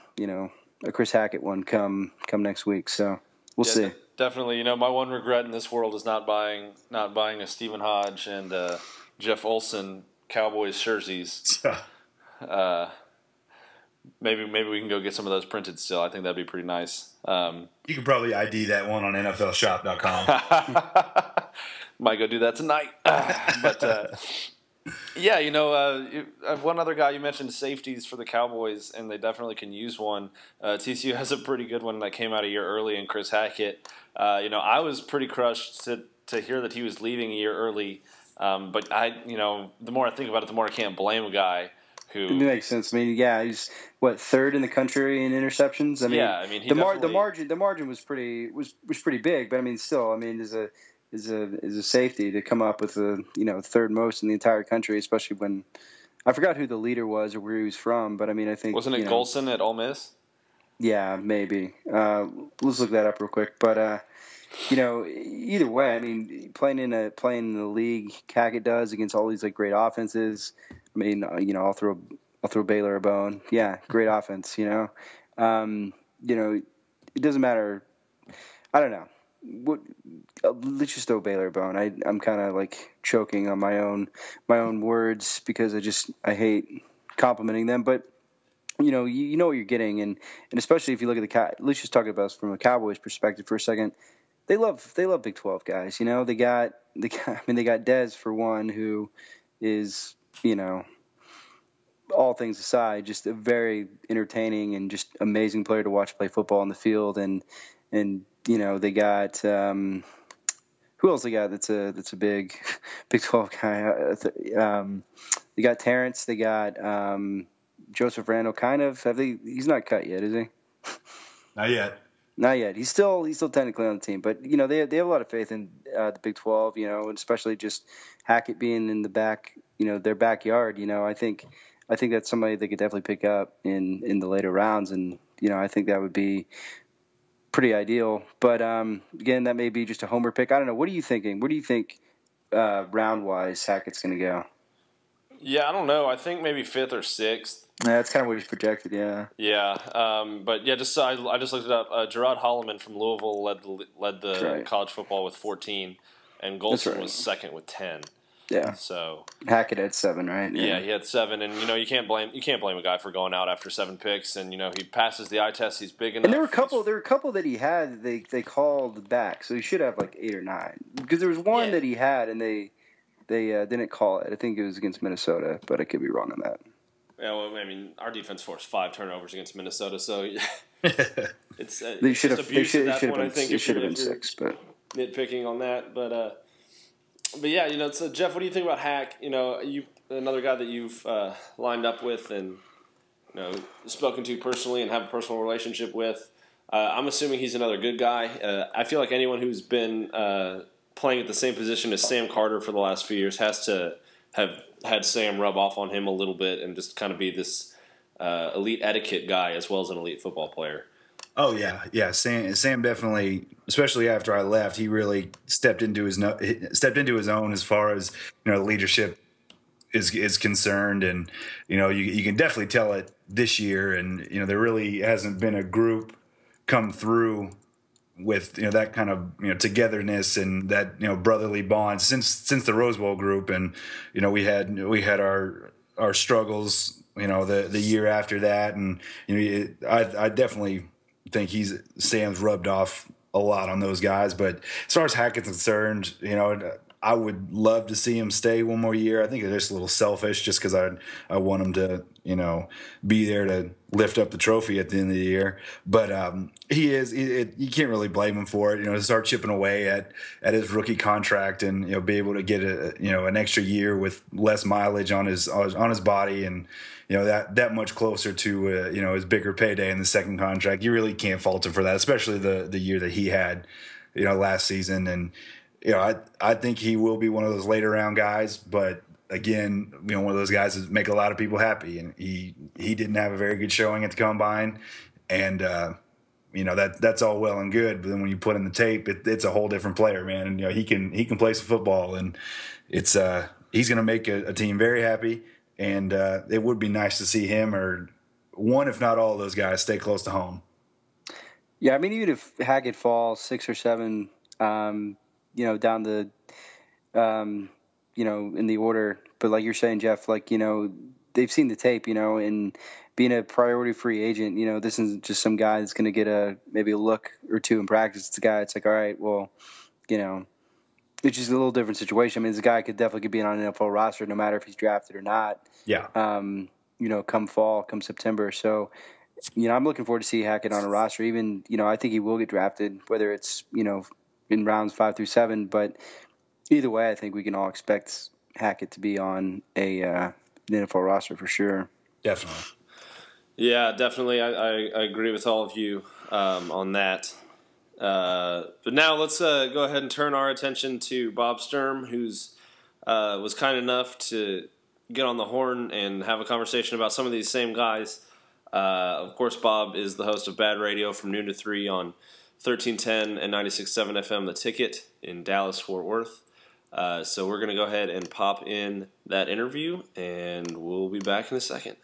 Chris Hackett one come next week. So we'll see. Definitely. My one regret in this world is not buying a Stephen Hodge and Jeff Olson Cowboys jerseys. Maybe we can go get some of those printed still. I think that'd be pretty nice. You could probably ID that one on NFLshop.com. Might go do that tonight. But one other guy you mentioned, safeties for the Cowboys, and they definitely can use one. TCU has a pretty good one that came out a year early in Chris Hackett. I was pretty crushed to hear that he was leaving a year early. But the more I think about it, the more I can't blame a guy who. It makes sense. I mean, yeah, he's third in the country in interceptions. I mean, the margin was pretty big, but I mean, still, is a safety to come up with the third most in the entire country, especially when I forgot who the leader was or where he was from, but I mean, I think wasn't it Golson at Ole Miss? Yeah, maybe. Let's look that up real quick, but. Either way, I mean, playing in the league, Hackett does against all these great offenses. I mean, I'll throw Baylor a bone. Yeah, great offense. It doesn't matter. I don't know. Let's just throw Baylor a bone. I'm kind of choking on my own words because I hate complimenting them, but. You know what you're getting, and especially if you look at let's just talk about it from a Cowboys perspective for a second. They love Big 12 guys. They got Dez for one, who is all things aside, just a very entertaining and just amazing player to watch play football on the field. And they got who else they got? That's a big Big 12 guy. They got Terrence. They got Joseph Randall. Kind of. He's not cut yet, is he? Not yet. Not yet. He's still technically on the team, but they have a lot of faith in the Big 12. And especially just Hackett being in the back, their backyard. I think that's somebody they could definitely pick up in the later rounds, and I think that would be pretty ideal. But again, that may be just a homer pick. I don't know. What are you thinking? Where do you think round wise Hackett's going to go? Yeah, I don't know. I think maybe 5th or 6th. Yeah, that's kind of what he's projected, yeah. Yeah, but yeah, I just looked it up. Gerard Holloman from Louisville led the college football with 14, and Golson was second with 10. Yeah. So Hackett had 7, right? Yeah, he had 7, and you can't blame a guy for going out after 7 picks, and he passes the eye test. He's big enough. And there were a couple that he had they called back, so he should have like 8 or 9. Because there was one that he had and they didn't call it. I think it was against Minnesota, but I could be wrong on that. Yeah, well, I mean, our defense forced 5 turnovers against Minnesota, so it's they should have abuse at that point. been, I think it should have been 6, but nitpicking on that, but yeah, so Jeff, what do you think about Hack? You another guy that you've lined up with and spoken to personally and have a personal relationship with. I'm assuming he's another good guy. I feel like anyone who's been playing at the same position as Sam Carter for the last few years has to have had Sam rub off on him a little bit and just kind of be this elite etiquette guy as well as an elite football player. Oh yeah. Sam definitely, especially after I left, he really stepped into his own as far as leadership is concerned, and you can definitely tell it this year. And there really hasn't been a group come through with that kind of togetherness and that brotherly bond since the Rose Bowl group. And we had our struggles the year after that, and I definitely think Sam's rubbed off a lot on those guys. But as far as Hackett's concerned, I would love to see him stay one more year. I think they're just a little selfish just because I want him to be there to lift up the trophy at the end of the year. But you can't really blame him for it. To start chipping away at his rookie contract and be able to get an extra year with less mileage on his body, and that much closer to his bigger payday in the second contract. You really can't fault him for that, especially the year that he had last season. And I think he will be one of those later round guys, but again, one of those guys that make a lot of people happy, and he didn't have a very good showing at the combine, and that's all well and good, but then when you put in the tape, it's a whole different player, man. And he can play some football, and it's he's going to make a team very happy. And it would be nice to see him or one, if not all of those guys, stay close to home. Yeah, I mean, even if Hackett falls 6 or 7, down the, in the order. But like you're saying, Jeff, they've seen the tape, and being a priority free agent, this isn't just some guy that's going to get maybe a look or two in practice. It's a guy. It's like, all right, well, it's just a little different situation. I mean, this guy could definitely be on an NFL roster no matter if he's drafted or not. Yeah. Come fall, come September. So, I'm looking forward to see Hackett on a roster. Even, I think he will get drafted, whether it's, in rounds 5 through 7. But either way, I think we can all expect Hackett to be on an NFL roster for sure. Definitely. Yeah, definitely. I agree with all of you on that. But now let's go ahead and turn our attention to Bob Sturm, who's was kind enough to get on the horn and have a conversation about some of these same guys. Of course, Bob is the host of Bad Radio from noon to 3 on 1310 and 96.7 FM The Ticket in Dallas, Fort Worth. So we're going to go ahead and pop in that interview, and we'll be back in a second.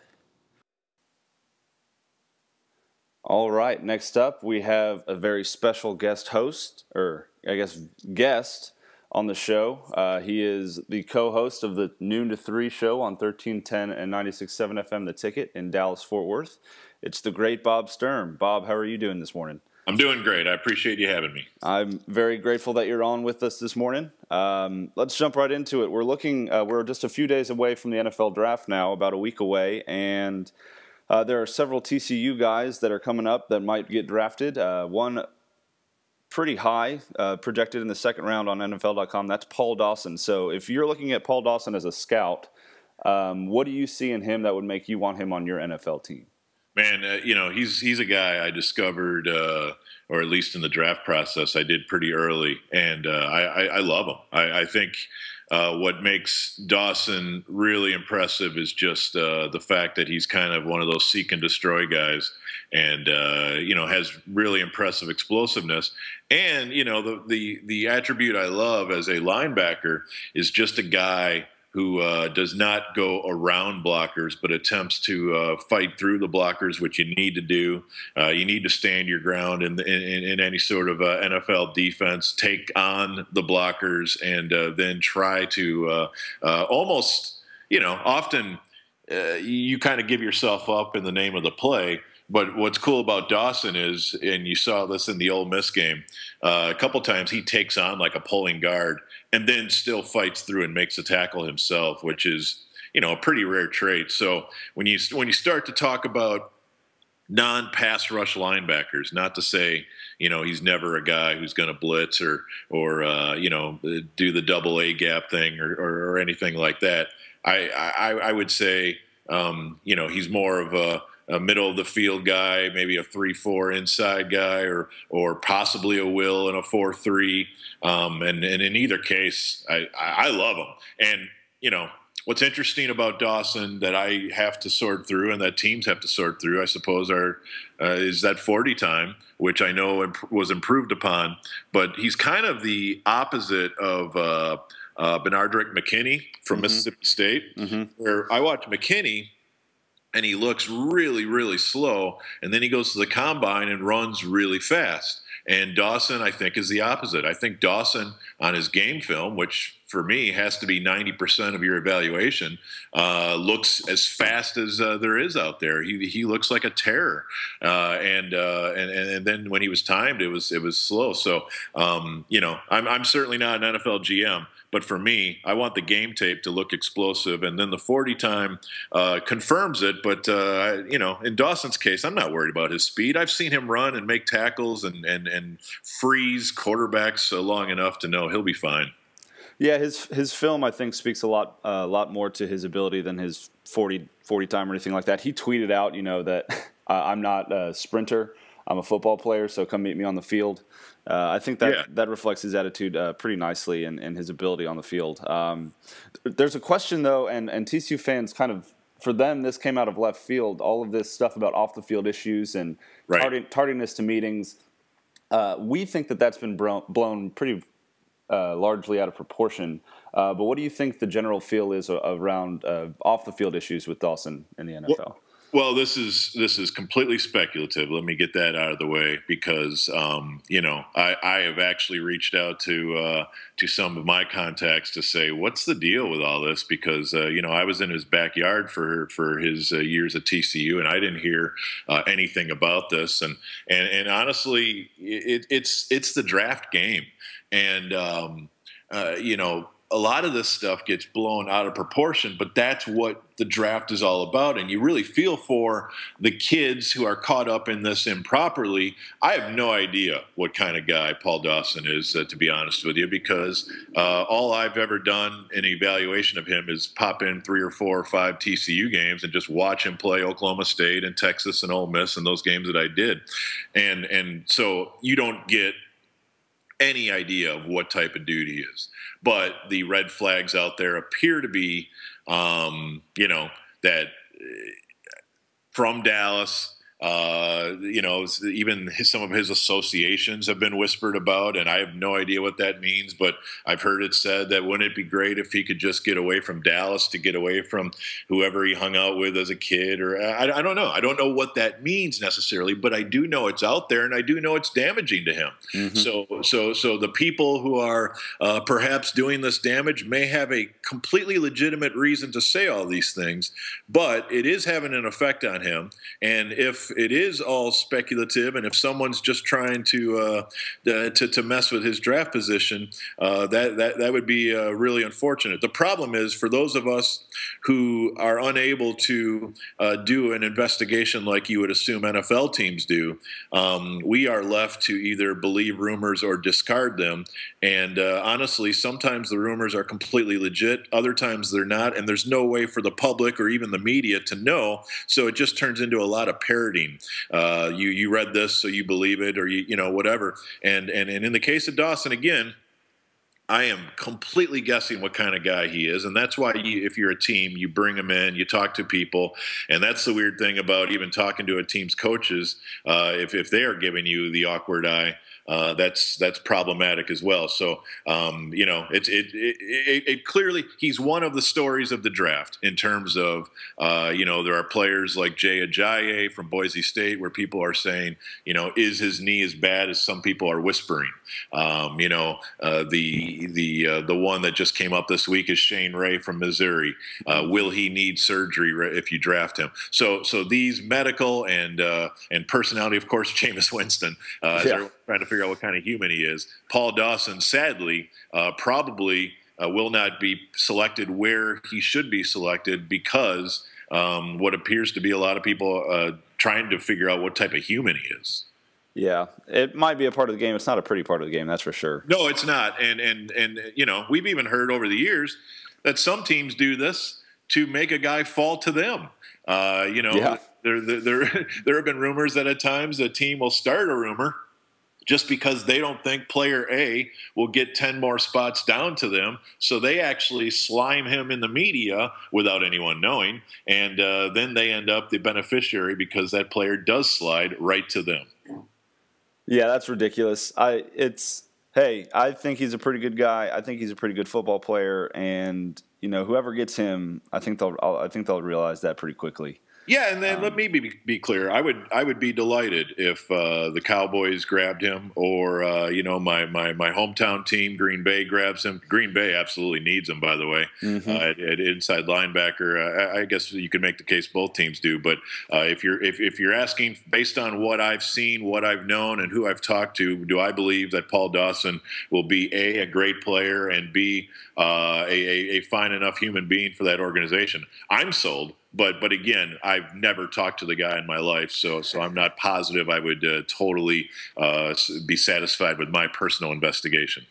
All right, next up we have a very special guest host, or I guess guest on the show. He is the co-host of the Noon to 3 show on 1310 and 96.7 FM The Ticket in Dallas, Fort Worth. It's the great Bob Sturm. Bob, how are you doing this morning? I'm doing great. I appreciate you having me. I'm very grateful that you're on with us this morning. Let's jump right into it. We're just a few days away from the NFL draft now, about a week away, and there are several TCU guys that are coming up that might get drafted. One pretty high, projected in the second round on NFL.com. That's Paul Dawson. So if you're looking at Paul Dawson as a scout, what do you see in him that would make you want him on your NFL team? Man, he's a guy I discovered, or at least in the draft process, I did pretty early, and I love him. I think what makes Dawson really impressive is just the fact that he's kind of one of those seek and destroy guys, and has really impressive explosiveness. And the attribute I love as a linebacker is just a guy who does not go around blockers, but attempts to fight through the blockers, which you need to do. You need to stand your ground in any sort of NFL defense, take on the blockers, and then try to almost, often you kind of give yourself up in the name of the play. But what's cool about Dawson is, and you saw this in the Ole Miss game, a couple times he takes on like a pulling guard and then still fights through and makes a tackle himself, which is, a pretty rare trait. So when you start to talk about non-pass rush linebackers, not to say, he's never a guy who's going to blitz or do the double A gap thing or anything like that. I would say, he's more of a middle of the field guy, maybe a 3-4 inside guy, or possibly a will in a 4-3. And in either case, I love him. And, what's interesting about Dawson that I have to sort through and that teams have to sort through, I suppose, is that 40 time, which I know was improved upon. But he's kind of the opposite of Benardrick McKinney from Mississippi State, where I watch McKinney, and he looks really, really slow. And then he goes to the combine and runs really fast. And Dawson, I think, is the opposite. I think Dawson, on his game film, which for me has to be 90% of your evaluation, looks as fast as there is out there. He looks like a terror. And then when he was timed, it was slow. So, I'm certainly not an NFL GM. But for me, I want the game tape to look explosive, and then the 40 time confirms it. But, in Dawson's case, I'm not worried about his speed. I've seen him run and make tackles and freeze quarterbacks long enough to know he'll be fine. Yeah, his film, I think, speaks a lot more to his ability than his 40 time or anything like that. He tweeted out, that I'm not a sprinter. I'm a football player, so come meet me on the field. I think that reflects his attitude pretty nicely and his ability on the field. There's a question, though, and TCU fans kind of, for them, this came out of left field, all of this stuff about off-the-field issues and tardiness to meetings. We think that's been blown pretty largely out of proportion. But what do you think the general feel is around off-the-field issues with Dawson in the NFL? Well, this is completely speculative. Let me get that out of the way because I have actually reached out to some of my contacts to say what's the deal with all this because I was in his backyard for his years at TCU and I didn't hear anything about this and honestly it's the draft game and a lot of this stuff gets blown out of proportion, but that's what the draft is all about. And you really feel for the kids who are caught up in this improperly. I have no idea what kind of guy Paul Dawson is, to be honest with you, because all I've ever done in evaluation of him is pop in 3 or 4 or 5 TCU games and just watch him play Oklahoma State and Texas and Ole Miss and those games that I did. And so you don't get any idea of what type of dude he is. But the red flags out there appear to be, that from Dallas, even some of his associations have been whispered about, and I have no idea what that means, but I've heard it said that wouldn't it be great if he could just get away from Dallas to get away from whoever he hung out with as a kid, or I don't know. I don't know what that means necessarily, but I do know it's out there, and I do know it's damaging to him. Mm-hmm. So the people who are perhaps doing this damage may have a completely legitimate reason to say all these things, but it is having an effect on him, and if it is all speculative, and if someone's just trying to mess with his draft position, that would be really unfortunate. The problem is for those of us who are unable to do an investigation like you would assume NFL teams do, we are left to either believe rumors or discard them. And honestly, sometimes the rumors are completely legit, other times they're not, and there's no way for the public or even the media to know. So it just turns into a lot of parroting. You read this, so you believe it, or you whatever. And in the case of Dawson, again, I am completely guessing what kind of guy he is. And that's why if you're a team, you bring him in, you talk to people. And that's the weird thing about even talking to a team's coaches. If they are giving you the awkward eye, that's problematic as well. So, it clearly, he's one of the stories of the draft in terms of, there are players like Jay Ajayi from Boise State where people are saying, is his knee as bad as some people are whispering? The one that just came up this week is Shane Ray from Missouri. Will he need surgery if you draft him? So these medical and personality, of course, Jameis Winston, they're trying to figure out what kind of human he is. Paul Dawson, sadly, probably will not be selected where he should be selected because what appears to be a lot of people trying to figure out what type of human he is. Yeah, it might be a part of the game. It's not a pretty part of the game, that's for sure. No, it's not. And we've even heard over the years that some teams do this to make a guy fall to them. There have been rumors that at times a team will start a rumor just because they don't think player A will get 10 more spots down to them. So they actually slime him in the media without anyone knowing. And then they end up the beneficiary because that player does slide right to them. Yeah, that's ridiculous. I think he's a pretty good guy. I think he's a pretty good football player, and whoever gets him, I think they'll realize that pretty quickly. Yeah, and then let me be clear. I would be delighted if the Cowboys grabbed him, or my hometown team, Green Bay, grabs him. Green Bay absolutely needs him, by the way, at inside linebacker. I guess you could make the case both teams do. But if you're asking based on what I've seen, what I've known, and who I've talked to, do I believe that Paul Dawson will be a great player and b a fine enough human being for that organization? I'm sold. But again, I've never talked to the guy in my life, so I'm not positive I would totally be satisfied with my personal investigation.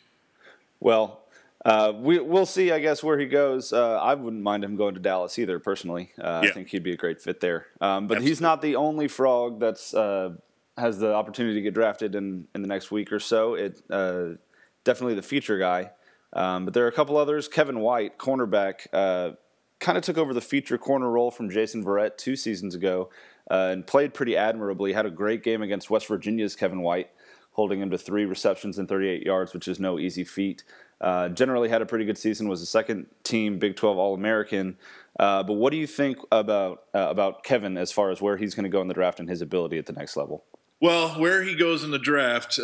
Well, we'll see, I guess, where he goes. I wouldn't mind him going to Dallas either, personally. I think he'd be a great fit there. But Absolutely. He's not the only frog that's has the opportunity to get drafted in the next week or so. It definitely the feature guy. But there are a couple others. Kevin White, cornerback, kind of took over the feature corner role from Jason Verrett 2 seasons ago and played pretty admirably. Had a great game against West Virginia's Kevin White, holding him to 3 receptions and 38 yards, which is no easy feat. Generally had a pretty good season, was a second-team Big 12 All-American. But what do you think about Kevin as far as where he's going to go in the draft and his ability at the next level? Well, where he goes in the draft,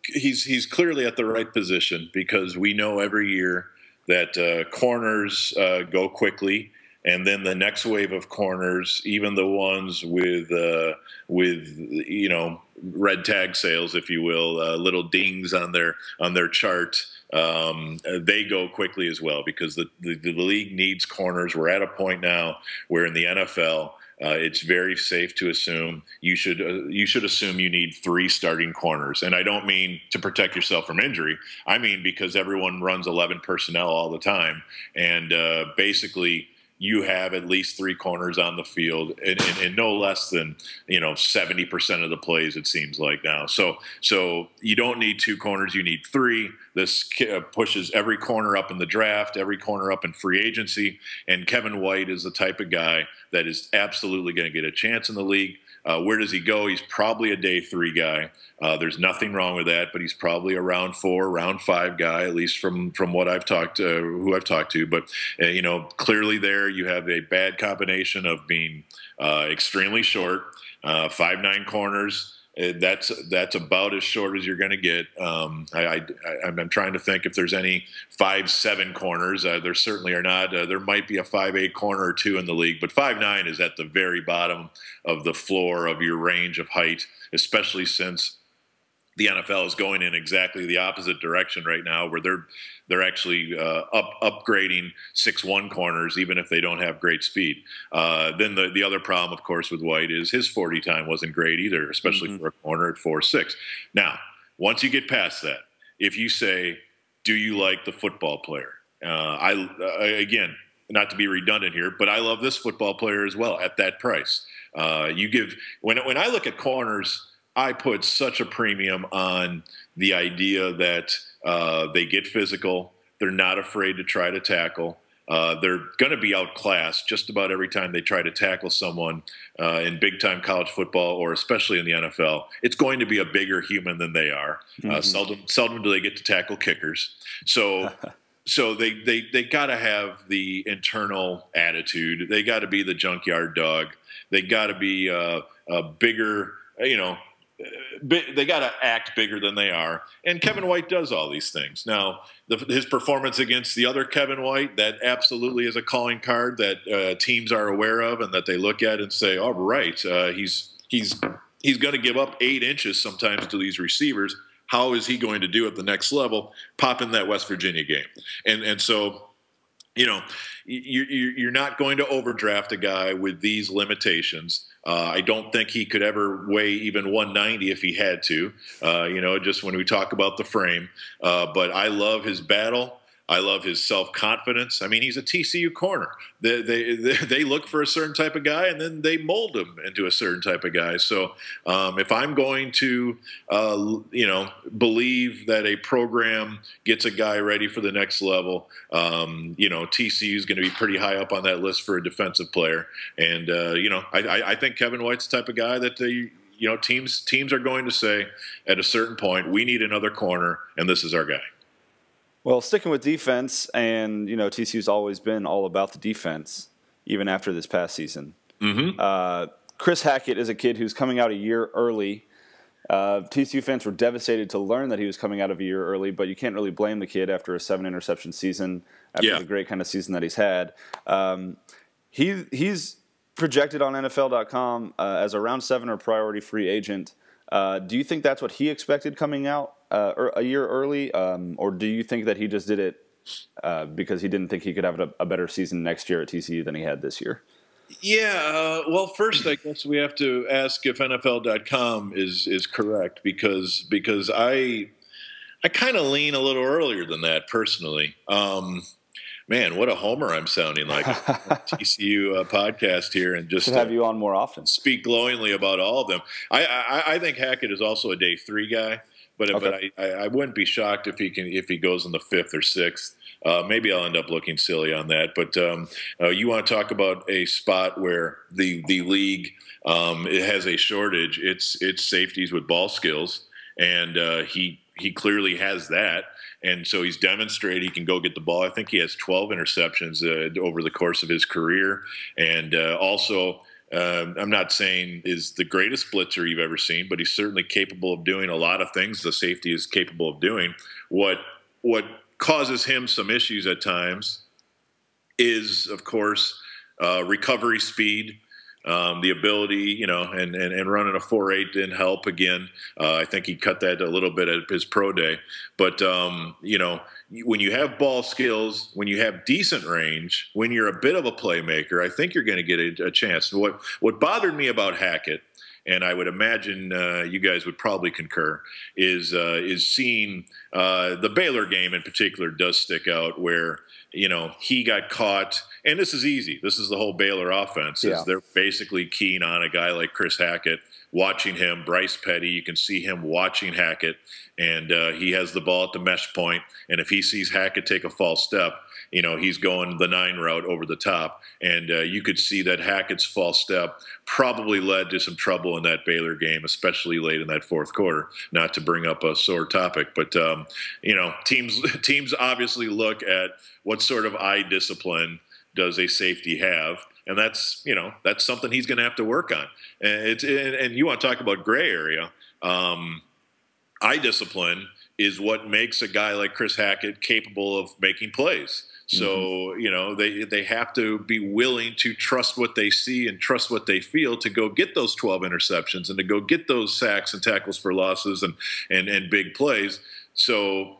he's clearly at the right position because we know every year that corners go quickly, and then the next wave of corners, even the ones with red tag sales, if you will, little dings on their chart, they go quickly as well because the league needs corners. We're at a point now where in the NFL, it's very safe to assume you should assume you need 3 starting corners. And I don't mean to protect yourself from injury. I mean because everyone runs 11 personnel all the time. And basically you have at least 3 corners on the field and no less than 70% of the plays, it seems like now. So you don't need 2 corners, you need 3. This pushes every corner up in the draft, every corner up in free agency, and Kevin White is the type of guy that is absolutely going to get a chance in the league. Where does he go? He's probably a day 3 guy. There's nothing wrong with that, but he's probably a round 4, round 5 guy, at least from what I've talked who I've talked to. But clearly there you have a bad combination of being extremely short, 5'9" corners. That's about as short as you're going to get. I'm trying to think if there's any 5'7" corners. There certainly are not. There might be a 5'8" corner or 2 in the league, but 5'9" is at the very bottom of the floor of your range of height, especially since the NFL is going in exactly the opposite direction right now, where they're actually upgrading 6'1" corners, even if they don't have great speed. Then the other problem, of course, with White is his 40 time wasn't great either, especially for a corner at 4'6". Now, once you get past that, if you say, do you like the football player? Again, not to be redundant here, but I love this football player as well at that price. When I look at corners, I put such a premium on the idea that they get physical. They're not afraid to try to tackle. They're going to be outclassed just about every time they try to tackle someone in big-time college football or especially in the NFL. It's going to be a bigger human than they are. Seldom do they get to tackle kickers. So they got to have the internal attitude. They got to be the junkyard dog. They got to be a bigger, they got to act bigger than they are. And Kevin White does all these things. Now, his performance against the other Kevin White, that absolutely is a calling card that teams are aware of and that they look at and say, all right, he's going to give up 8 inches sometimes to these receivers. How is he going to do at the next level? Pop in that West Virginia game. And so, you're not going to overdraft a guy with these limitations. I don't think he could ever weigh even 190 if he had to, just when we talk about the frame. But I love his battle. I love his self-confidence. I mean, he's a TCU corner. They look for a certain type of guy, and then they mold him into a certain type of guy. So if I'm going to, believe that a program gets a guy ready for the next level, TCU is going to be pretty high up on that list for a defensive player. And, I think Kevin White's the type of guy that teams are going to say at a certain point, we need another corner, and this is our guy. Well, sticking with defense, and TCU's always been all about the defense, even after this past season. Mm-hmm. Chris Hackett is a kid who's coming out a year early. TCU fans were devastated to learn that he was coming out of a year early, but you can't really blame the kid after a 7-interception season, after the great kind of season that he's had. He's projected on NFL.com as a round 7 or priority free agent. Do you think that's what he expected coming out a year early, or do you think that he just did it because he didn't think he could have a better season next year at TCU than he had this year? Yeah, well, first I guess we have to ask if NFL.com is correct because I kind of lean a little earlier than that personally. Man, what a homer I'm sounding like on TCU podcast here, and just should have you on more often. Speak glowingly about all of them. I think Hackett is also a day 3 guy, but I wouldn't be shocked if he goes in the 5th or 6th. Maybe I'll end up looking silly on that, but you want to talk about a spot where the league it has a shortage. It's safeties with ball skills, and he clearly has that. And so he's demonstrated he can go get the ball. I think he has 12 interceptions over the course of his career. And also, I'm not saying is the greatest blitzer you've ever seen, but he's certainly capable of doing a lot of things the safety is capable of doing. What causes him some issues at times is, of course, recovery speed. The ability, and running a 4.8 didn't help again. I think he cut that a little bit at his pro day. But, when you have ball skills, when you have decent range, when you're a bit of a playmaker, I think you're going to get a chance. What bothered me about Hackett, and I would imagine you guys would probably concur, is seeing the Baylor game in particular does stick out where, he got caught. And this is easy. This is the whole Baylor offense. They're basically keen on a guy like Chris Hackett, watching him. Bryce Petty, you can see him watching Hackett, and he has the ball at the mesh point. And if he sees Hackett take a false step, he's going the 9 route over the top. And you could see that Hackett's false step probably led to some trouble in that Baylor game, especially late in that 4th quarter. Not to bring up a sore topic, but, teams obviously look at what sort of eye discipline does a safety have, and that's something he's going to have to work on. And you want to talk about gray area. Eye discipline is what makes a guy like Chris Hackett capable of making plays. So, they have to be willing to trust what they see and trust what they feel to go get those 12 interceptions and to go get those sacks and tackles for losses and big plays. So,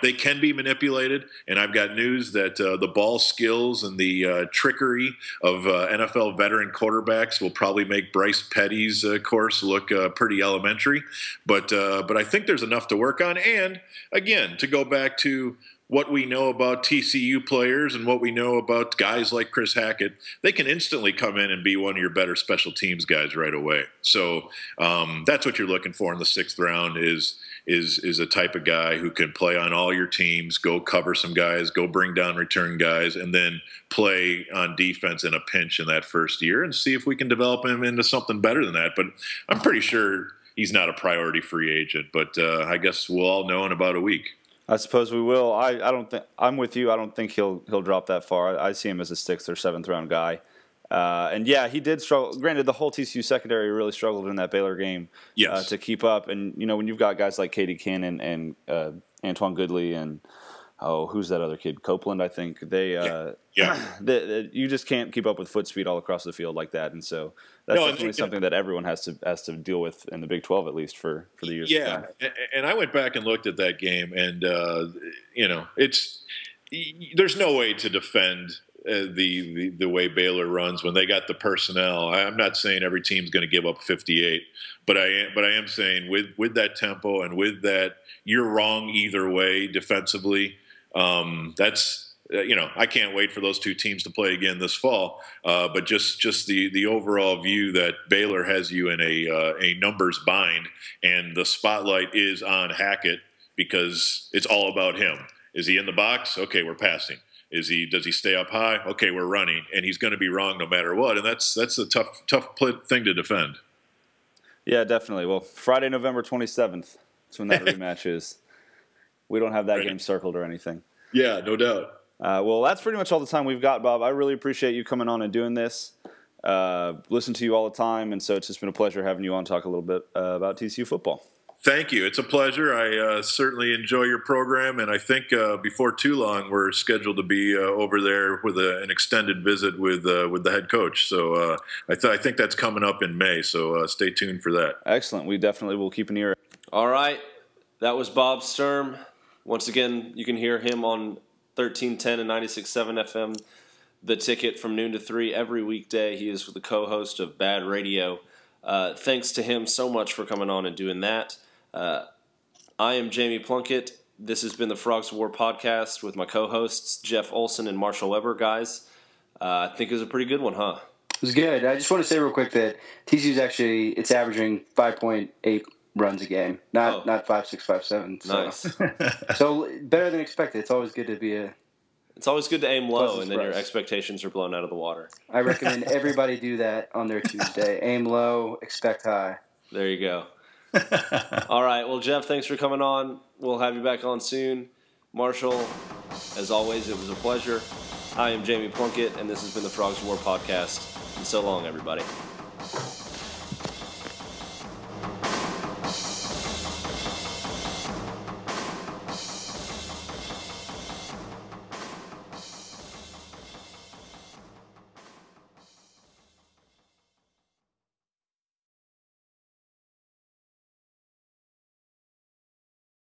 they can be manipulated, and I've got news that the ball skills and the trickery of NFL veteran quarterbacks will probably make Bryce Petty's course look pretty elementary. But I think there's enough to work on. And, again, to go back to what we know about TCU players and what we know about guys like Chris Hackett, they can instantly come in and be one of your better special teams guys right away. So that's what you're looking for in the 6th round is a type of guy who can play on all your teams, go cover some guys, go bring down return guys, and then play on defense in a pinch in that first year and see if we can develop him into something better than that. But I'm pretty sure he's not a priority free agent, but I guess we'll all know in about a week. I suppose we will. I don't think I'm with you. I don't think he'll drop that far. I see him as a 6th or 7th round guy. And yeah, he did struggle. Granted, the whole TCU secondary really struggled in that Baylor game to keep up. And you know, when you've got guys like Katie Cannon and Antoine Goodley and who's that other kid? Copeland, I think. You just can't keep up with foot speed all across the field like that. And so that's definitely something that everyone has to deal with in the Big 12, at least for the years to come. And I went back and looked at that game, and there's no way to defend the way Baylor runs when they got the personnel. I'm not saying every team's going to give up 58, but I am saying with that tempo and with that, you're wrong either way defensively. That's I can't wait for those two teams to play again this fall. But just the overall view that Baylor has you in a numbers bind, and the spotlight is on Hackett because it's all about him. Is he in the box? Okay, we're passing. Does he stay up high? Okay, we're running, and he's going to be wrong no matter what, and that's a tough thing to defend. Yeah, definitely. Well, Friday, November 27th. That's when that rematch is. We don't have that game circled or anything. Yeah, no doubt. Well, that's pretty much all the time we've got, Bob. I really appreciate you coming on and doing this. Listen to you all the time, and so it's just been a pleasure having you on talk a little bit about TCU football. Thank you. It's a pleasure. I certainly enjoy your program, and I think before too long we're scheduled to be over there with an extended visit with the head coach. So I think that's coming up in May, so stay tuned for that. Excellent. We definitely will keep an ear. All right. That was Bob Sturm. Once again, you can hear him on 1310 and 96.7 FM, The Ticket, from noon to 3 every weekday. He is the co-host of Bad Radio. Thanks to him so much for coming on and doing that. I am Jamie Plunkett. This has been the Frogs of War podcast with my co-hosts Jeff Olson and Marshall Weber. Guys, I think it was a pretty good one, huh? It was good. I just want to say real quick that TCU's it's averaging 5.8 runs a game, not 5.6, 5.7. So. Nice. So better than expected. It's always good to aim low, and then your expectations are blown out of the water. I recommend everybody do that on their Tuesday. Aim low, expect high. There you go. All right. Well, Jeff, thanks for coming on. We'll have you back on soon. Marshall, as always, it was a pleasure. I am Jamie Plunkett, and this has been the Frogs of War podcast. And so long, everybody.